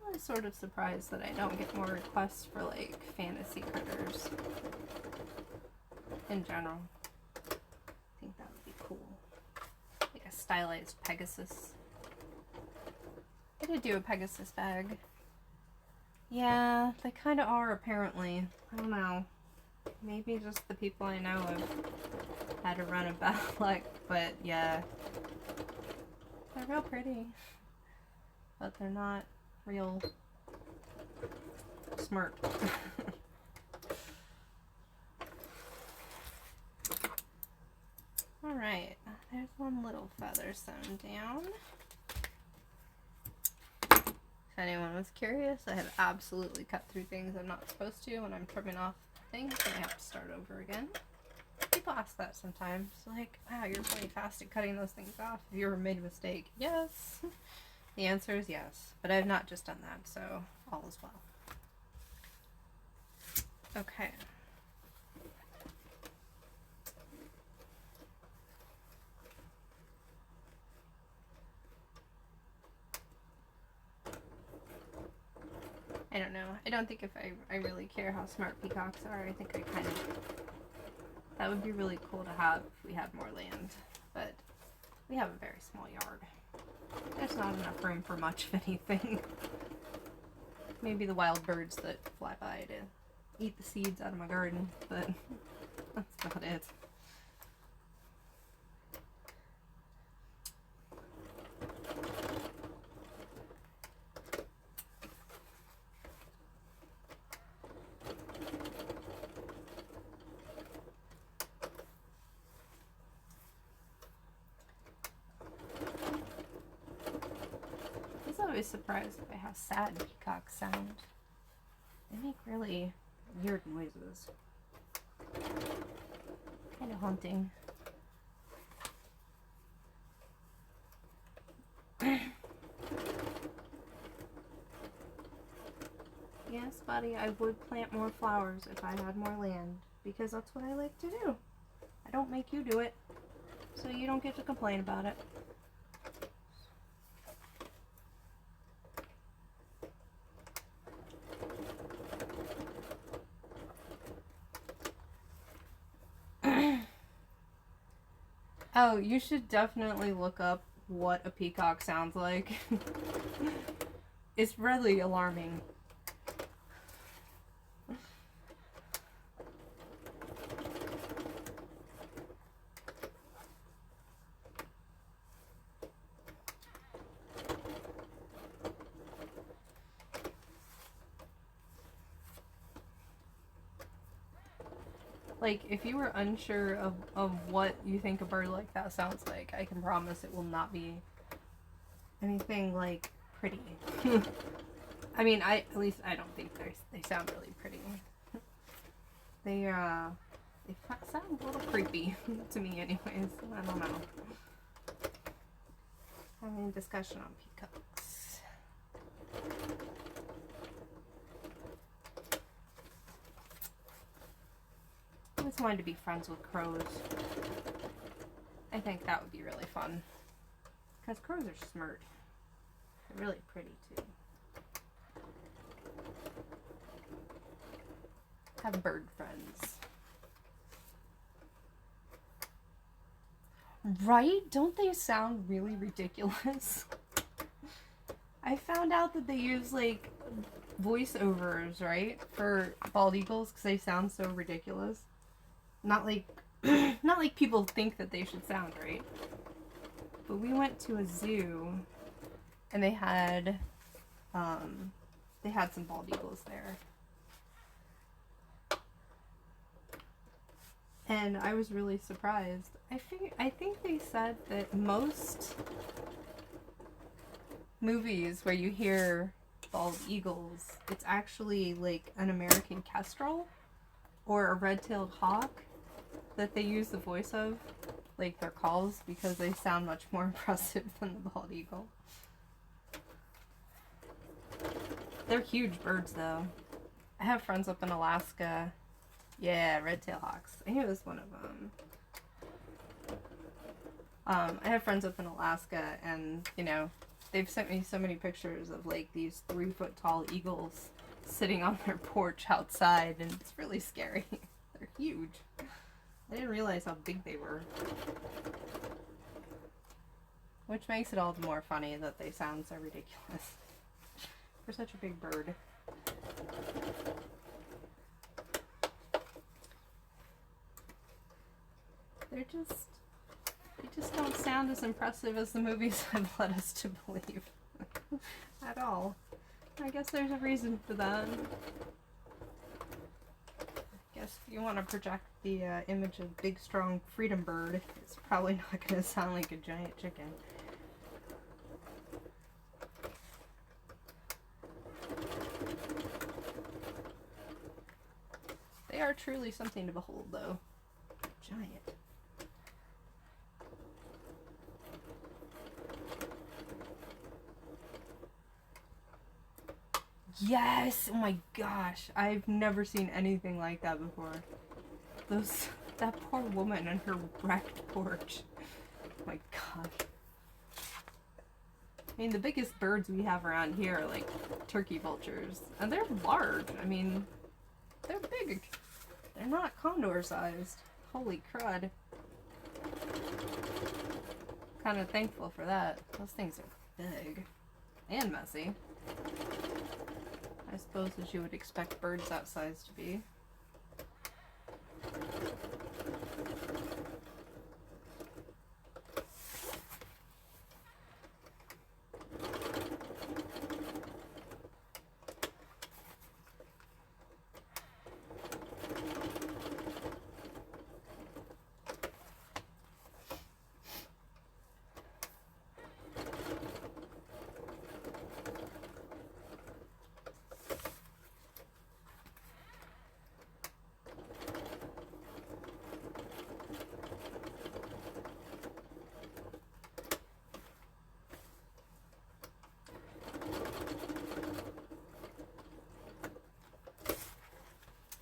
I'm sort of surprised that I don't get more requests for like fantasy critters in general. I think that would be cool. Like a stylized Pegasus. I could do a Pegasus bag. Yeah, they kind of are apparently. I don't know. Maybe just the people I know have had a run of bad luck, but yeah. They're real pretty. But they're not real smart. Alright, there's one little feather sewn down. If anyone was curious, I have absolutely cut through things I'm not supposed to when I'm trimming off things and I have to start over again. People ask that sometimes, like, wow, you're really fast at cutting those things off. Have you ever made a mistake? Yes. The answer is yes, but I have not just done that, so all is well. Okay. I don't know. I don't think if I really care how smart peacocks are. I think I kind of... That would be really cool to have if we had more land. But we have a very small yard. There's not enough room for much of anything. Maybe the wild birds that fly by to eat the seeds out of my garden, but that's about it. I was always surprised by how sad peacocks sound. They make really weird noises. Kind of haunting. Yes, buddy, I would plant more flowers if I had more land, because that's what I like to do. I don't make you do it, so you don't get to complain about it. Oh, you should definitely look up what a peacock sounds like. It's really alarming. Like, if you were unsure of what you think a bird like that sounds like, I can promise it will not be anything, like, pretty. I mean, at least I don't think they sound really pretty. They sound a little creepy to me anyways. I don't know. Having a discussion on peacocks. I always wanted to be friends with crows. I think that would be really fun. Because crows are smart. They're really pretty too. Have bird friends. Right? Don't they sound really ridiculous? I found out that they use, like, voiceovers, right? For bald eagles because they sound so ridiculous. Not like not like people think that they should sound, right? But we went to a zoo and they had some bald eagles there. And I was really surprised. I think they said that most movies where you hear bald eagles, it's actually like an American kestrel or a red-tailed hawk that they use the voice of, like their calls, because they sound much more impressive than the bald eagle. They're huge birds though. I have friends up in Alaska. Yeah, red-tailed hawks. I think it was one of them. I have friends up in Alaska, and, you know, they've sent me so many pictures of, like, these 3-foot tall eagles sitting on their porch outside, and it's really scary. They're huge. I didn't realize how big they were. Which makes it all the more funny that they sound so ridiculous for such a big bird. They just don't sound as impressive as the movies have led us to believe. At all. I guess there's a reason for that. I guess if you want to project the image of big, strong freedom bird, it's probably not going to sound like a giant chicken. They are truly something to behold, though. Giant. Yes! Oh my gosh. I've never seen anything like that before. That poor woman and her wrecked porch. Oh my gosh. I mean, the biggest birds we have around here are like turkey vultures. And they're large. I mean, they're big. They're not condor sized. Holy crud. Kind of thankful for that. Those things are big. And messy. I suppose as you would expect birds that size to be.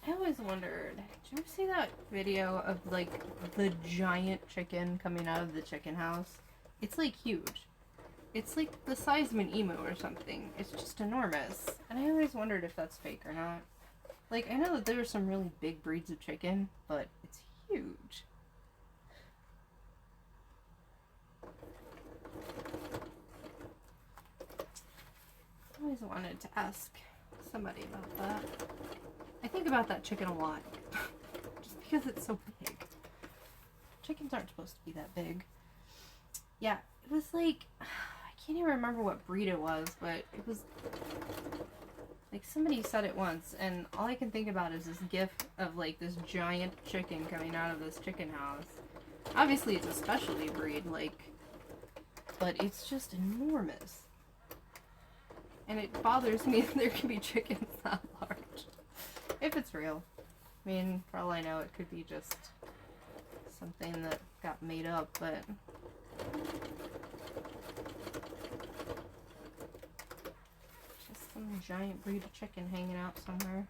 I always wondered, did you ever see that video of like the giant chicken coming out of the chicken house? It's like huge. It's like the size of an emu or something. It's just enormous. And I always wondered if that's fake or not. Like, I know that there are some really big breeds of chicken, but it's huge. I always wanted to ask somebody about that. I think about that chicken a lot. Just because it's so big. Chickens aren't supposed to be that big. Yeah, it was like, I can't even remember what breed it was, but it was like somebody said it once, and all I can think about is this gif of like this giant chicken coming out of this chicken house. Obviously it's a specialty breed, like, but it's just enormous. And it bothers me that there can be chickens that large. If it's real. I mean, for all I know, it could be just something that got made up, but just some giant breed of chicken hanging out somewhere.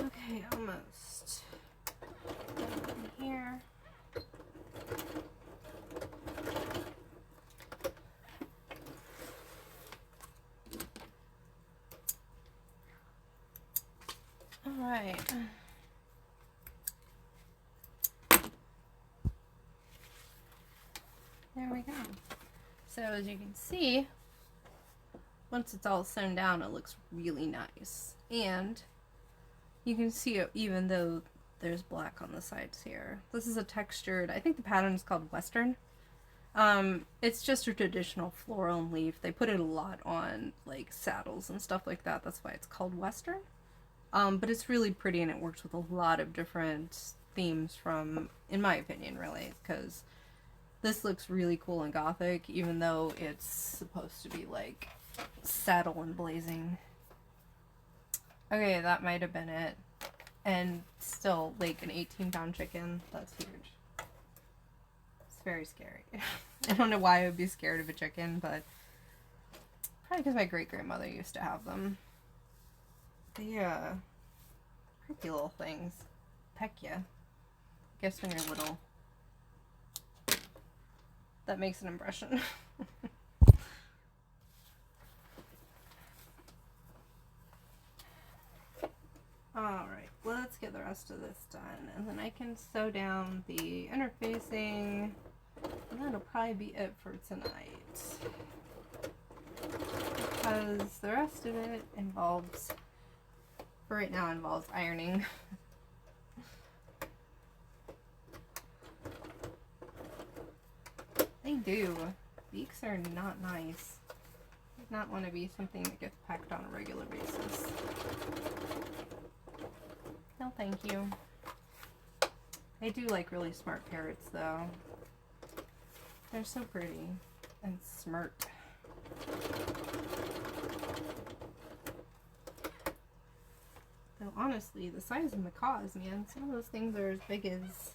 Okay, almost done here. All right. There we go. So as you can see, once it's all sewn down, it looks really nice. And you can see it even though there's black on the sides here. This is a textured, I think the pattern is called Western. It's just a traditional floral and leaf. They put it a lot on like saddles and stuff like that. That's why it's called Western. But it's really pretty and it works with a lot of different themes from, in my opinion, really, because this looks really cool and gothic, even though it's supposed to be like saddle and blazing. Okay, that might have been it. And still, like, an 18-pound chicken, that's huge. It's very scary. I don't know why I would be scared of a chicken, but probably because my great-grandmother used to have them. They, creepy little things. Peck ya. I guess when you're little. That makes an impression. Alright, let's get the rest of this done, and then I can sew down the interfacing, and that'll probably be it for tonight. because the rest of it involves, for right now, involves ironing. They do. Beaks are not nice. Does not want to be something that gets packed on a regular basis. No, thank you. I do like really smart parrots, though. They're so pretty and smart. Though honestly, the size of macaws, man, some of those things are as big as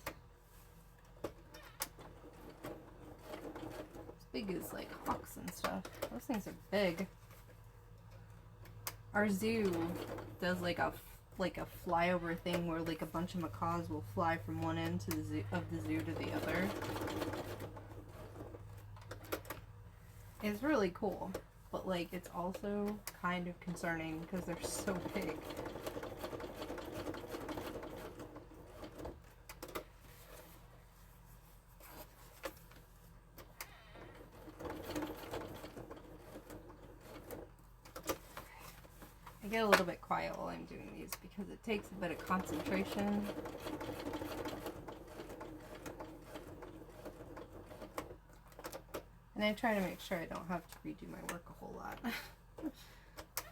like hawks and stuff. Those things are big. Our zoo does like a flyover thing where like a bunch of macaws will fly from one end to the zoo to the other. It's really cool, but like it's also kind of concerning because they're so big. I get a little bit quiet while I'm doing these because it takes a bit of concentration. And I try to make sure I don't have to redo my work a whole lot.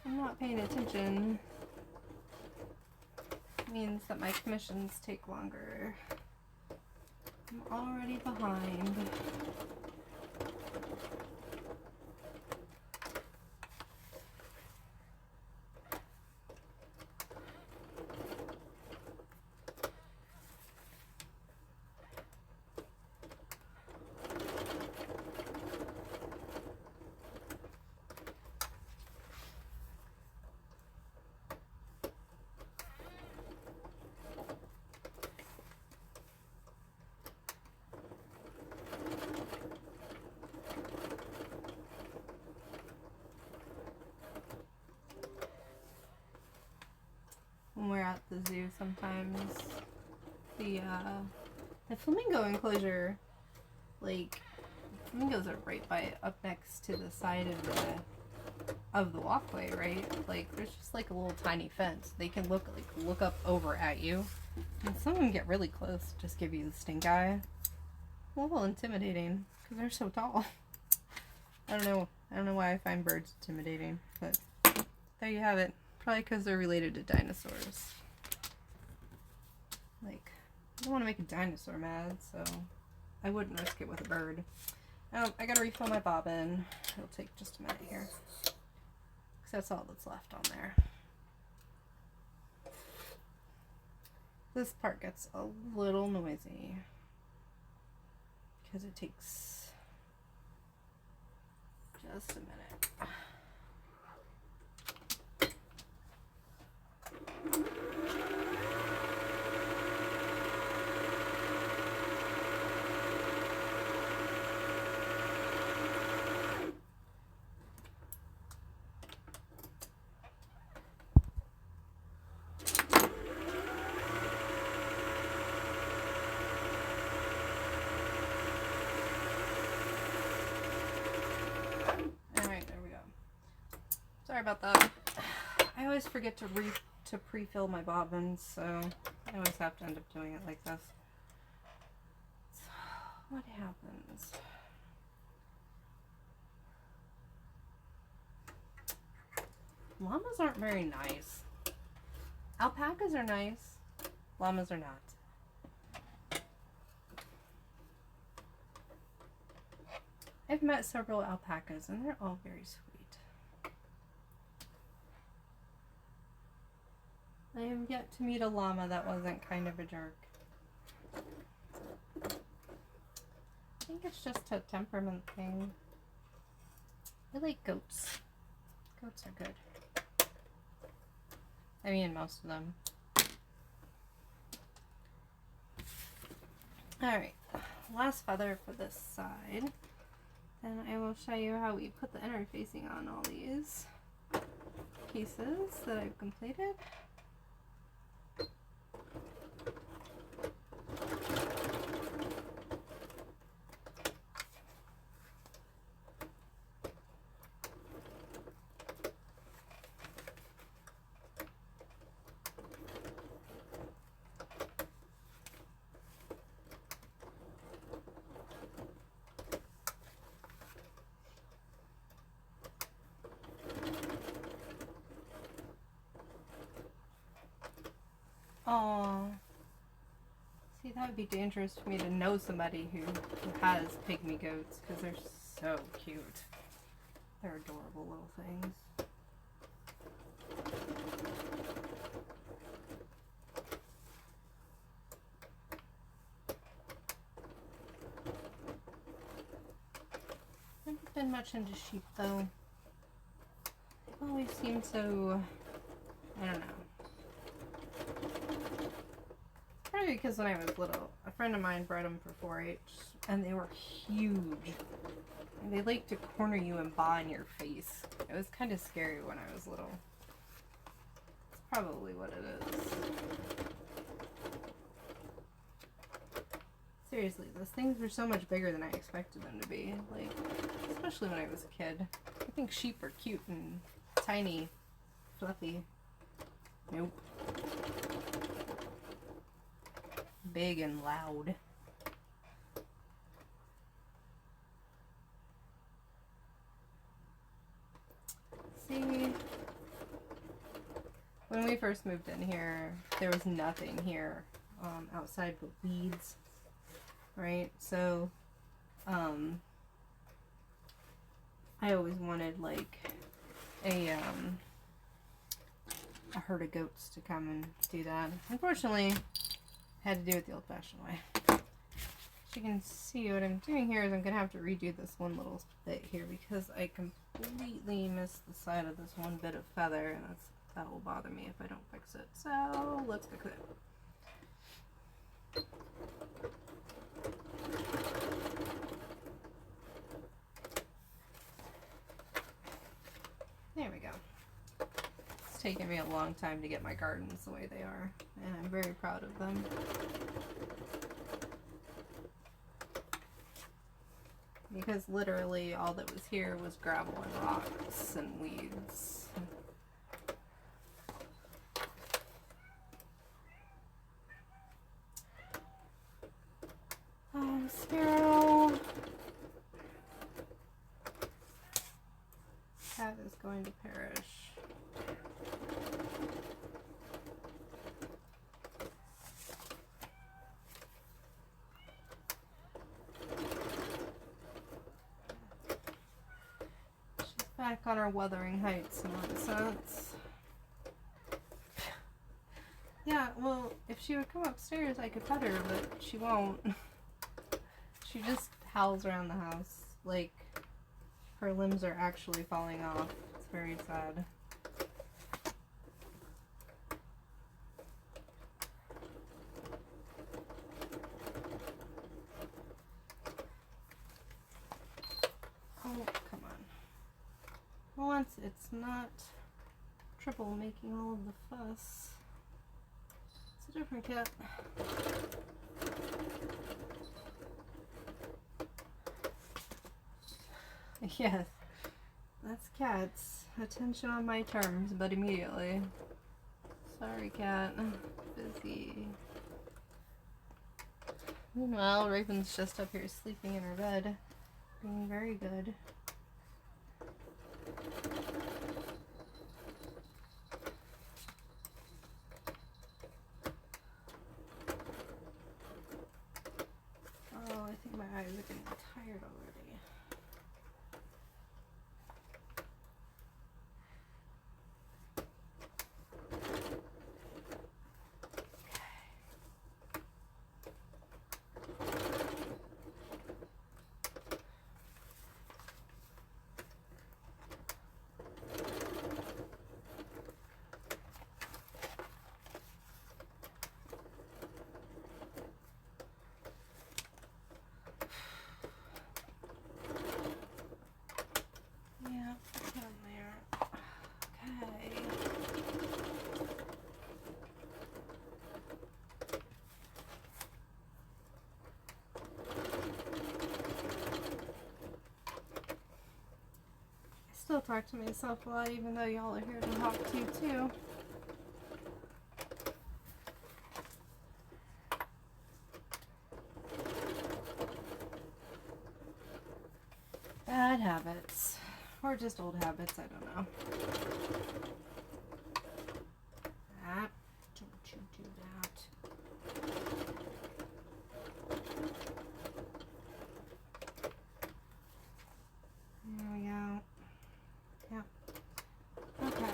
I'm not paying attention. It means that my commissions take longer. I'm already behind. When we're at the zoo sometimes, the flamingo enclosure, like, flamingos are right up next to the side of the walkway, right? Like, there's just like a little tiny fence. They can look up over at you, and some of them get really close, just give you the stink eye. A little intimidating because they're so tall. I don't know why I find birds intimidating, but there you have it. Probably because they're related to dinosaurs. Like, I don't want to make a dinosaur mad, so I wouldn't risk it with a bird. I gotta refill my bobbin. It'll take just a minute here. Because that's all that's left on there. This part gets a little noisy. Because it takes just a minute. Sorry about that. I always forget to pre-fill my bobbins, so I always have to end up doing it like this. So, what happens? Llamas aren't very nice. Alpacas are nice. Llamas are not. I've met several alpacas and they're all very sweet. I have yet to meet a llama that wasn't kind of a jerk. I think it's just a temperament thing. I like goats. Goats are good. I mean, most of them. Alright, last feather for this side. Then I will show you how we put the interfacing on all these pieces that I've completed. Aw. See, that would be dangerous for me to know somebody who has pygmy goats because they're so cute. They're adorable little things. I've never been much into sheep though. They always seem so, I don't know. Probably because when I was little, a friend of mine bred them for 4-H, and they were huge. And they like to corner you and paw in your face. It was kind of scary when I was little. It's probably what it is. Seriously, those things were so much bigger than I expected them to be. Like, especially when I was a kid. I think sheep are cute and tiny, fluffy. Nope. Big and loud. See, when we first moved in here, there was nothing here outside but weeds, right? So, I always wanted like a herd of goats to come and do that. Unfortunately, I had to do it the old-fashioned way. As you can see, what I'm doing here is I'm going to have to redo this one little bit here because I completely missed the side of this one bit of feather, and that will bother me if I don't fix it. So, let's fix it. There we go. It's taken me a long time to get my gardens the way they are, and I'm very proud of them. Because literally all that was here was gravel and rocks and weeds. Oh, sparrow. Cat is going to perish. Back on our Wuthering Heights nonsense. Yeah, well, if she would come upstairs, I could pet her, but she won't. She just howls around the house like her limbs are actually falling off. It's very sad. Oh, come on. Once it's not triple making all of the fuss. It's a different cat. Yes, that's cats. Attention on my terms, but immediately. Sorry, cat. Busy. Meanwhile, Raven's just up here sleeping in her bed, being very good. Oh, I think my eyes are getting tired already. Still talk to myself a lot, even though y'all are here to talk to you too. Bad habits. Or just old habits, I don't know. Ah, don't you do that. There we go. Yep. Okay.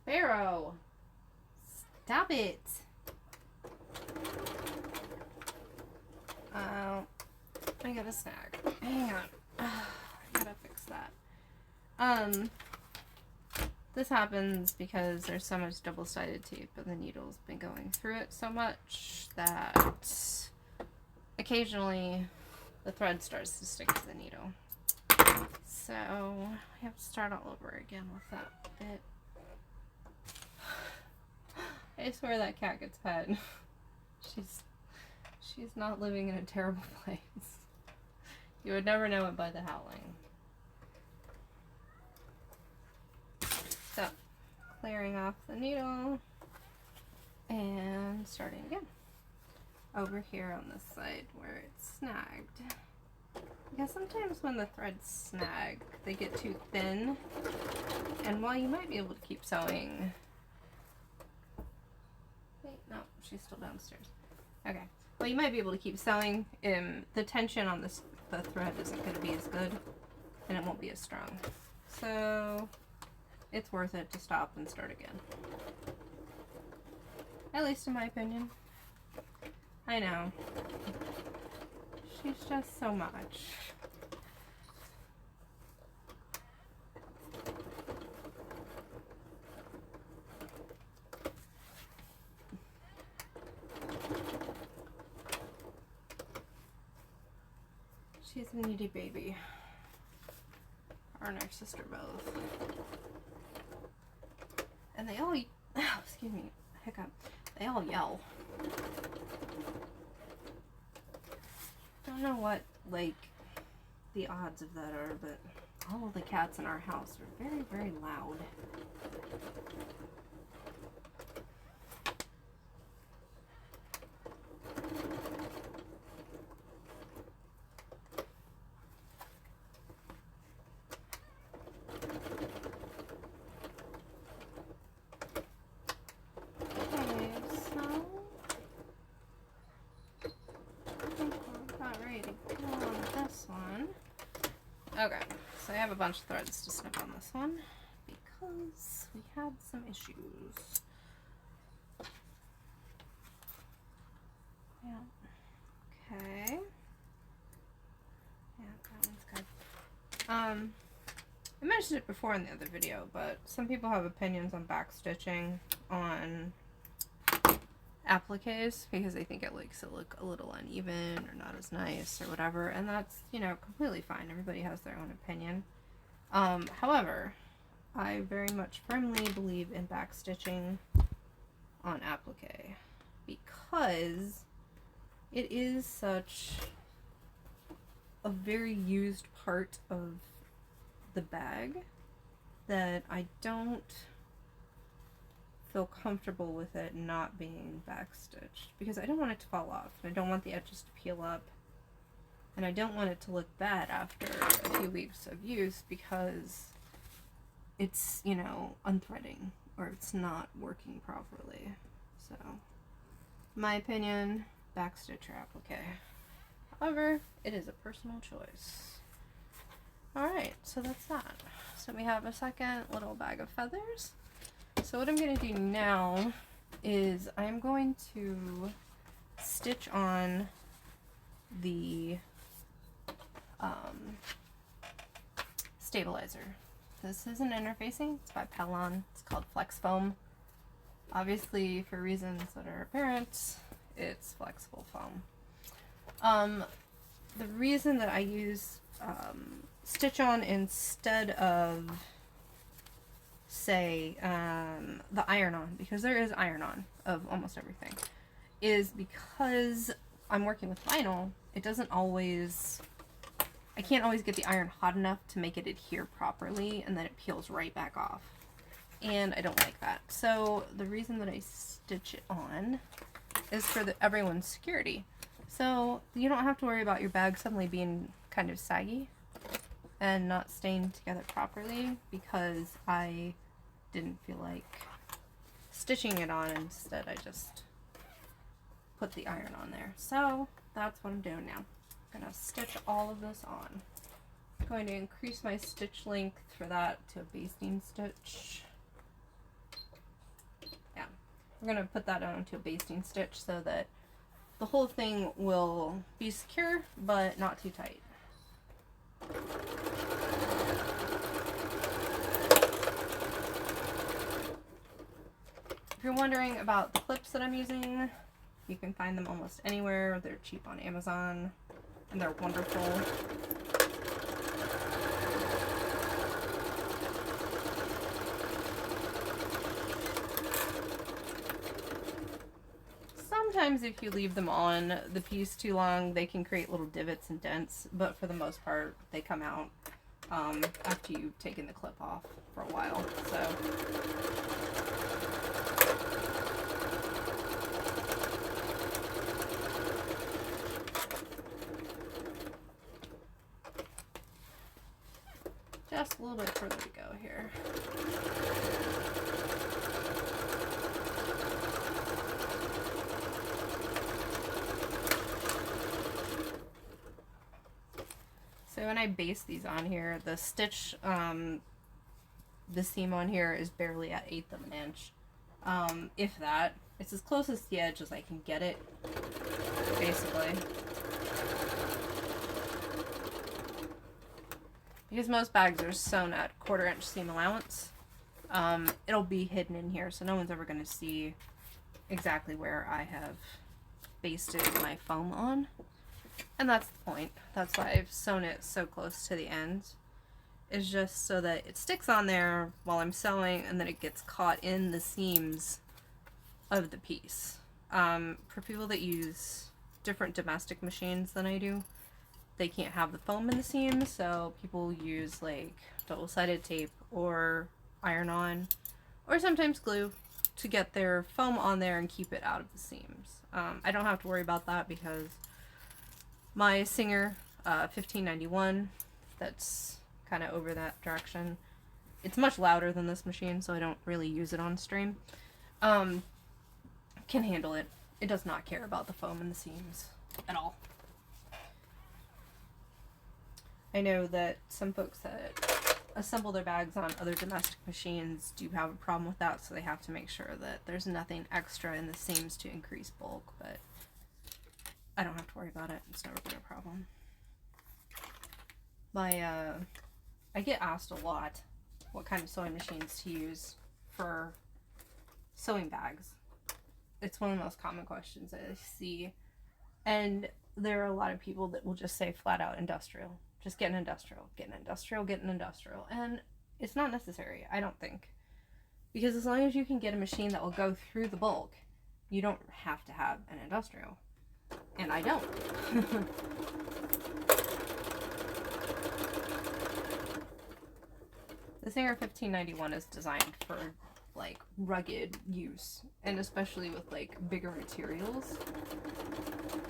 Sparrow, stop it. Oh, I got a snag. Hang on. I gotta fix that. This happens because there's so much double-sided tape and the needle's been going through it so much that occasionally the thread starts to stick to the needle. So I have to start all over again with that bit. I swear that cat gets pet. She's not living in a terrible place. You would never know it by the howling. So, clearing off the needle and starting again. Over here on this side where it's snagged. Because sometimes when the threads snag, they get too thin. And while you might be able to keep sewing... Wait, no, she's still downstairs. Okay. Well, you might be able to keep sewing. The tension on the thread isn't going to be as good, and it won't be as strong. So, it's worth it to stop and start again. At least in my opinion. I know. She's just so much. She's a needy baby. Her and her sister both. And they all, excuse me, hiccup. They all yell. Don't know what, like, the odds of that are, but all of the cats in our house are very, very loud. Okay, so I have a bunch of threads to snip on this one because we had some issues. Yeah. Okay. Yeah, that one's good. I mentioned it before in the other video, but some people have opinions on back stitching on appliques because they think it makes it look a little uneven or not as nice or whatever, and that's, you know, completely fine. Everybody has their own opinion. However, I very much firmly believe in back stitching on applique because it is such a very used part of the bag that I don't feel comfortable with it not being backstitched because I don't want it to fall off and I don't want the edges to peel up and I don't want it to look bad after a few weeks of use because it's, you know, unthreading or it's not working properly. So, my opinion, backstitch or applique. However, it is a personal choice. Alright, so that's that. So we have a second little bag of feathers. So what I'm going to do now is I'm going to stitch on the stabilizer. This is an interfacing. It's by Pellon. It's called Flex Foam. Obviously, for reasons that are apparent, it's flexible foam. The reason that I use stitch-on instead of, say, the iron-on, because there is iron-on of almost everything, is because I'm working with vinyl, it doesn't always... I can't always get the iron hot enough to make it adhere properly, and then it peels right back off. And I don't like that. So the reason that I stitch it on is for everyone's security. So you don't have to worry about your bag suddenly being kind of saggy and not staying together properly, because I didn't feel like stitching it on. Instead, I just put the iron on there. So that's what I'm doing now. I'm going to stitch all of this on. I'm going to increase my stitch length for that to a basting stitch. Yeah, we're going to put that onto a basting stitch so that the whole thing will be secure, but not too tight. If you're wondering about the clips that I'm using, you can find them almost anywhere. They're cheap on Amazon, and they're wonderful. Sometimes if you leave them on the piece too long, they can create little divots and dents, but for the most part, they come out after you've taken the clip off for a while. So just a little bit further to go here. So when I base these on here, the stitch, the seam on here is barely at 1/8 of an inch. If that. It's as close as the edge as I can get it, basically. Because most bags are sewn at 1/4 inch seam allowance, it'll be hidden in here, so no one's ever going to see exactly where I have basted my foam on. And that's the point. That's why I've sewn it so close to the end. Is just so that it sticks on there while I'm sewing, and then it gets caught in the seams of the piece. For people that use different domestic machines than I do, they can't have the foam in the seams, so people use like double-sided tape or iron-on, or sometimes glue, to get their foam on there and keep it out of the seams. I don't have to worry about that because my Singer 1591, that's kind of over that direction. It's much louder than this machine, so I don't really use it on stream. Can handle it. It does not care about the foam in the seams at all. I know that some folks that assemble their bags on other domestic machines do have a problem with that, so they have to make sure that there's nothing extra in the seams to increase bulk, but I don't have to worry about it. It's never been a problem. I get asked a lot what kind of sewing machines to use for sewing bags. It's one of the most common questions that I see. And there are a lot of people that will just say flat out industrial. Just get an industrial, get an industrial, get an industrial. And it's not necessary, I don't think. Because as long as you can get a machine that will go through the bulk, you don't have to have an industrial. And I don't. The Singer 1591 is designed for like rugged use, and especially with like bigger materials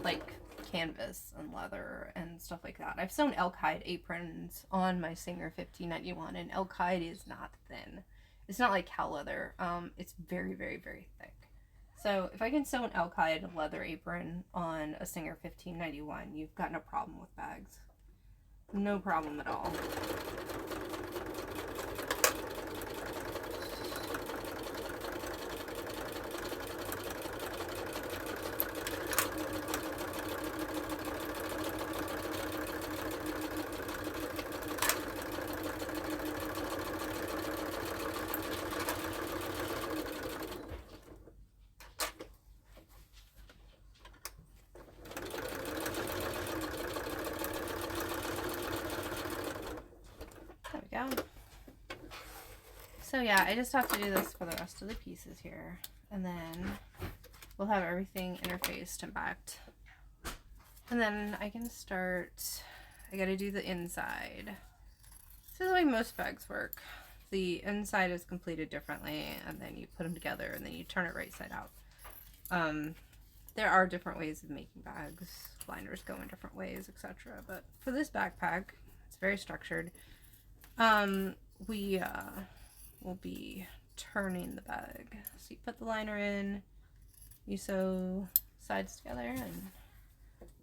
like canvas and leather and stuff like that. I've sewn elk hide aprons on my Singer 1591, and elk hide is not thin. It's not like cow leather. It's very, very, very thick. So if I can sew an elk hide leather apron on a Singer 1591, you've got no problem with bags. No problem at all. So yeah, I just have to do this for the rest of the pieces here. And then we'll have everything interfaced and backed. And then I can start, I gotta do the inside. This is the way most bags work. The inside is completed differently, and then you put them together, and then you turn it right side out. There are different ways of making bags. Liners go in different ways, etc. But for this backpack, it's very structured. We will be turning the bag. So you put the liner in, you sew sides together, and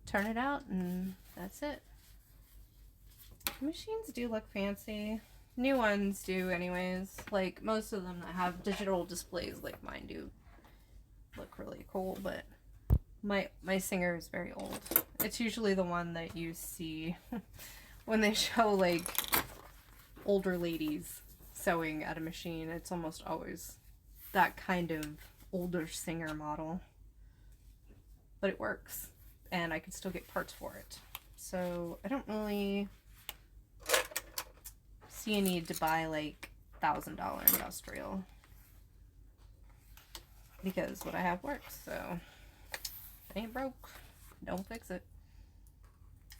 turn it out, and that's it. Machines do look fancy. New ones do anyways. Like most of them that have digital displays like mine do look really cool, but my Singer is very old. It's usually the one that you see when they show like older ladies sewing at a machine. It's almost always that kind of older Singer model. But it works, and I can still get parts for it. So I don't really see a need to buy like $1,000 industrial, because what I have works. So if it ain't broke, don't fix it.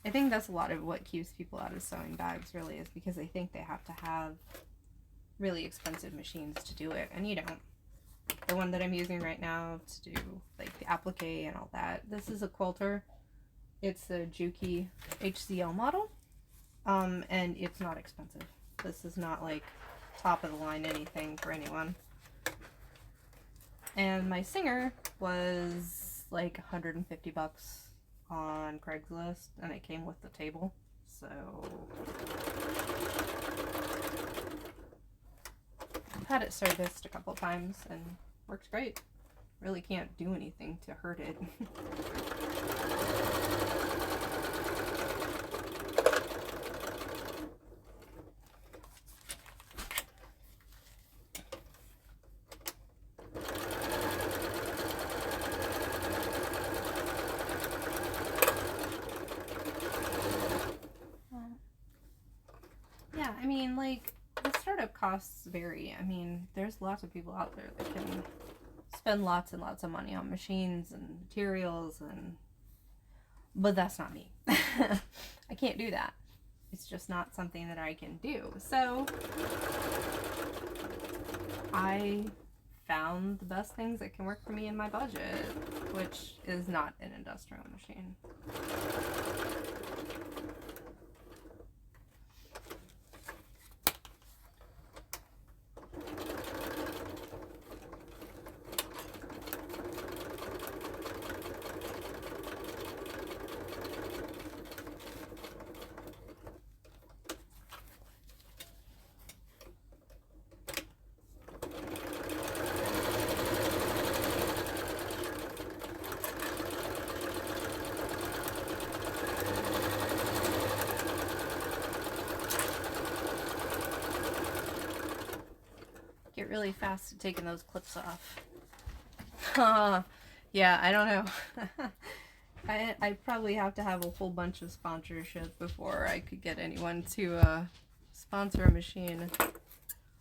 I think that's a lot of what keeps people out of sewing bags, really, is because they think they have to have really expensive machines to do it, and you don't. The one that I'm using right now to do like the applique and all that, this is a quilter. It's the Juki HCL model, and it's not expensive. This is not like top of the line anything for anyone. And my Singer was like $150 on Craigslist, and it came with the table. So I've had it serviced a couple times and works great. Really can't do anything to hurt it. Yeah, I mean, like, the startup costs vary. I mean, there's lots of people out there that can spend lots and lots of money on machines and materials, but that's not me. I can't do that. It's just not something that I can do. So I found the best things that can work for me in my budget, which is not an industrial machine. Get really fast at taking those clips off. Yeah, I don't know. I probably have to have a whole bunch of sponsorship before I could get anyone to sponsor a machine.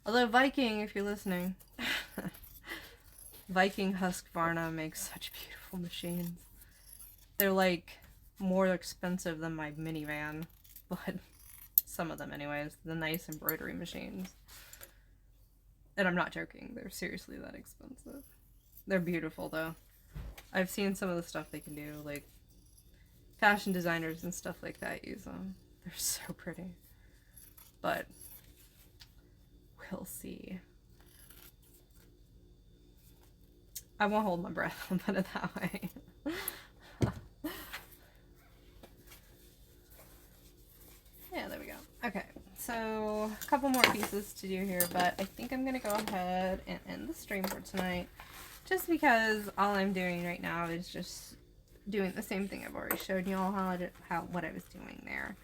Although Viking, if you're listening, Viking Husqvarna makes such beautiful machines. They're like more expensive than my minivan, but some of them anyways, the nice embroidery machines. And I'm not joking, they're seriously that expensive. They're beautiful though. I've seen some of the stuff they can do, like fashion designers and stuff like that use them. They're so pretty. But we'll see. I won't hold my breath, I'll put it that way. Yeah, there we go. Okay, so a couple more pieces to do here, but I think I'm gonna go ahead and end the stream for tonight, just because all I'm doing right now is just doing the same thing I've already showed you all what I was doing there.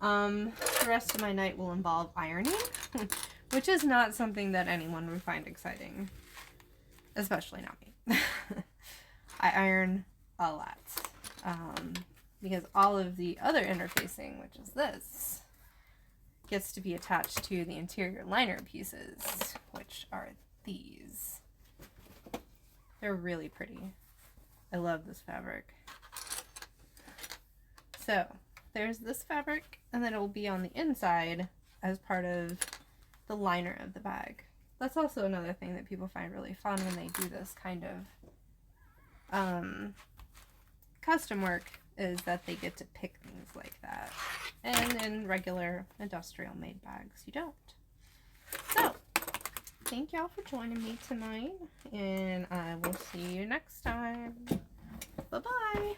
The rest of my night will involve ironing, which is not something that anyone would find exciting, especially not me. I iron a lot. Because all of the other interfacing, which is this, gets to be attached to the interior liner pieces, which which are these. They're really pretty. I love this fabric. So there's this fabric, and then it will be on the inside as part of the liner of the bag. That's also another thing that people find really fun when they do this kind of custom work, is that they get to pick things like that. And in regular industrial made bags, you don't. So, thank y'all for joining me tonight, and I will see you next time. Bye-bye.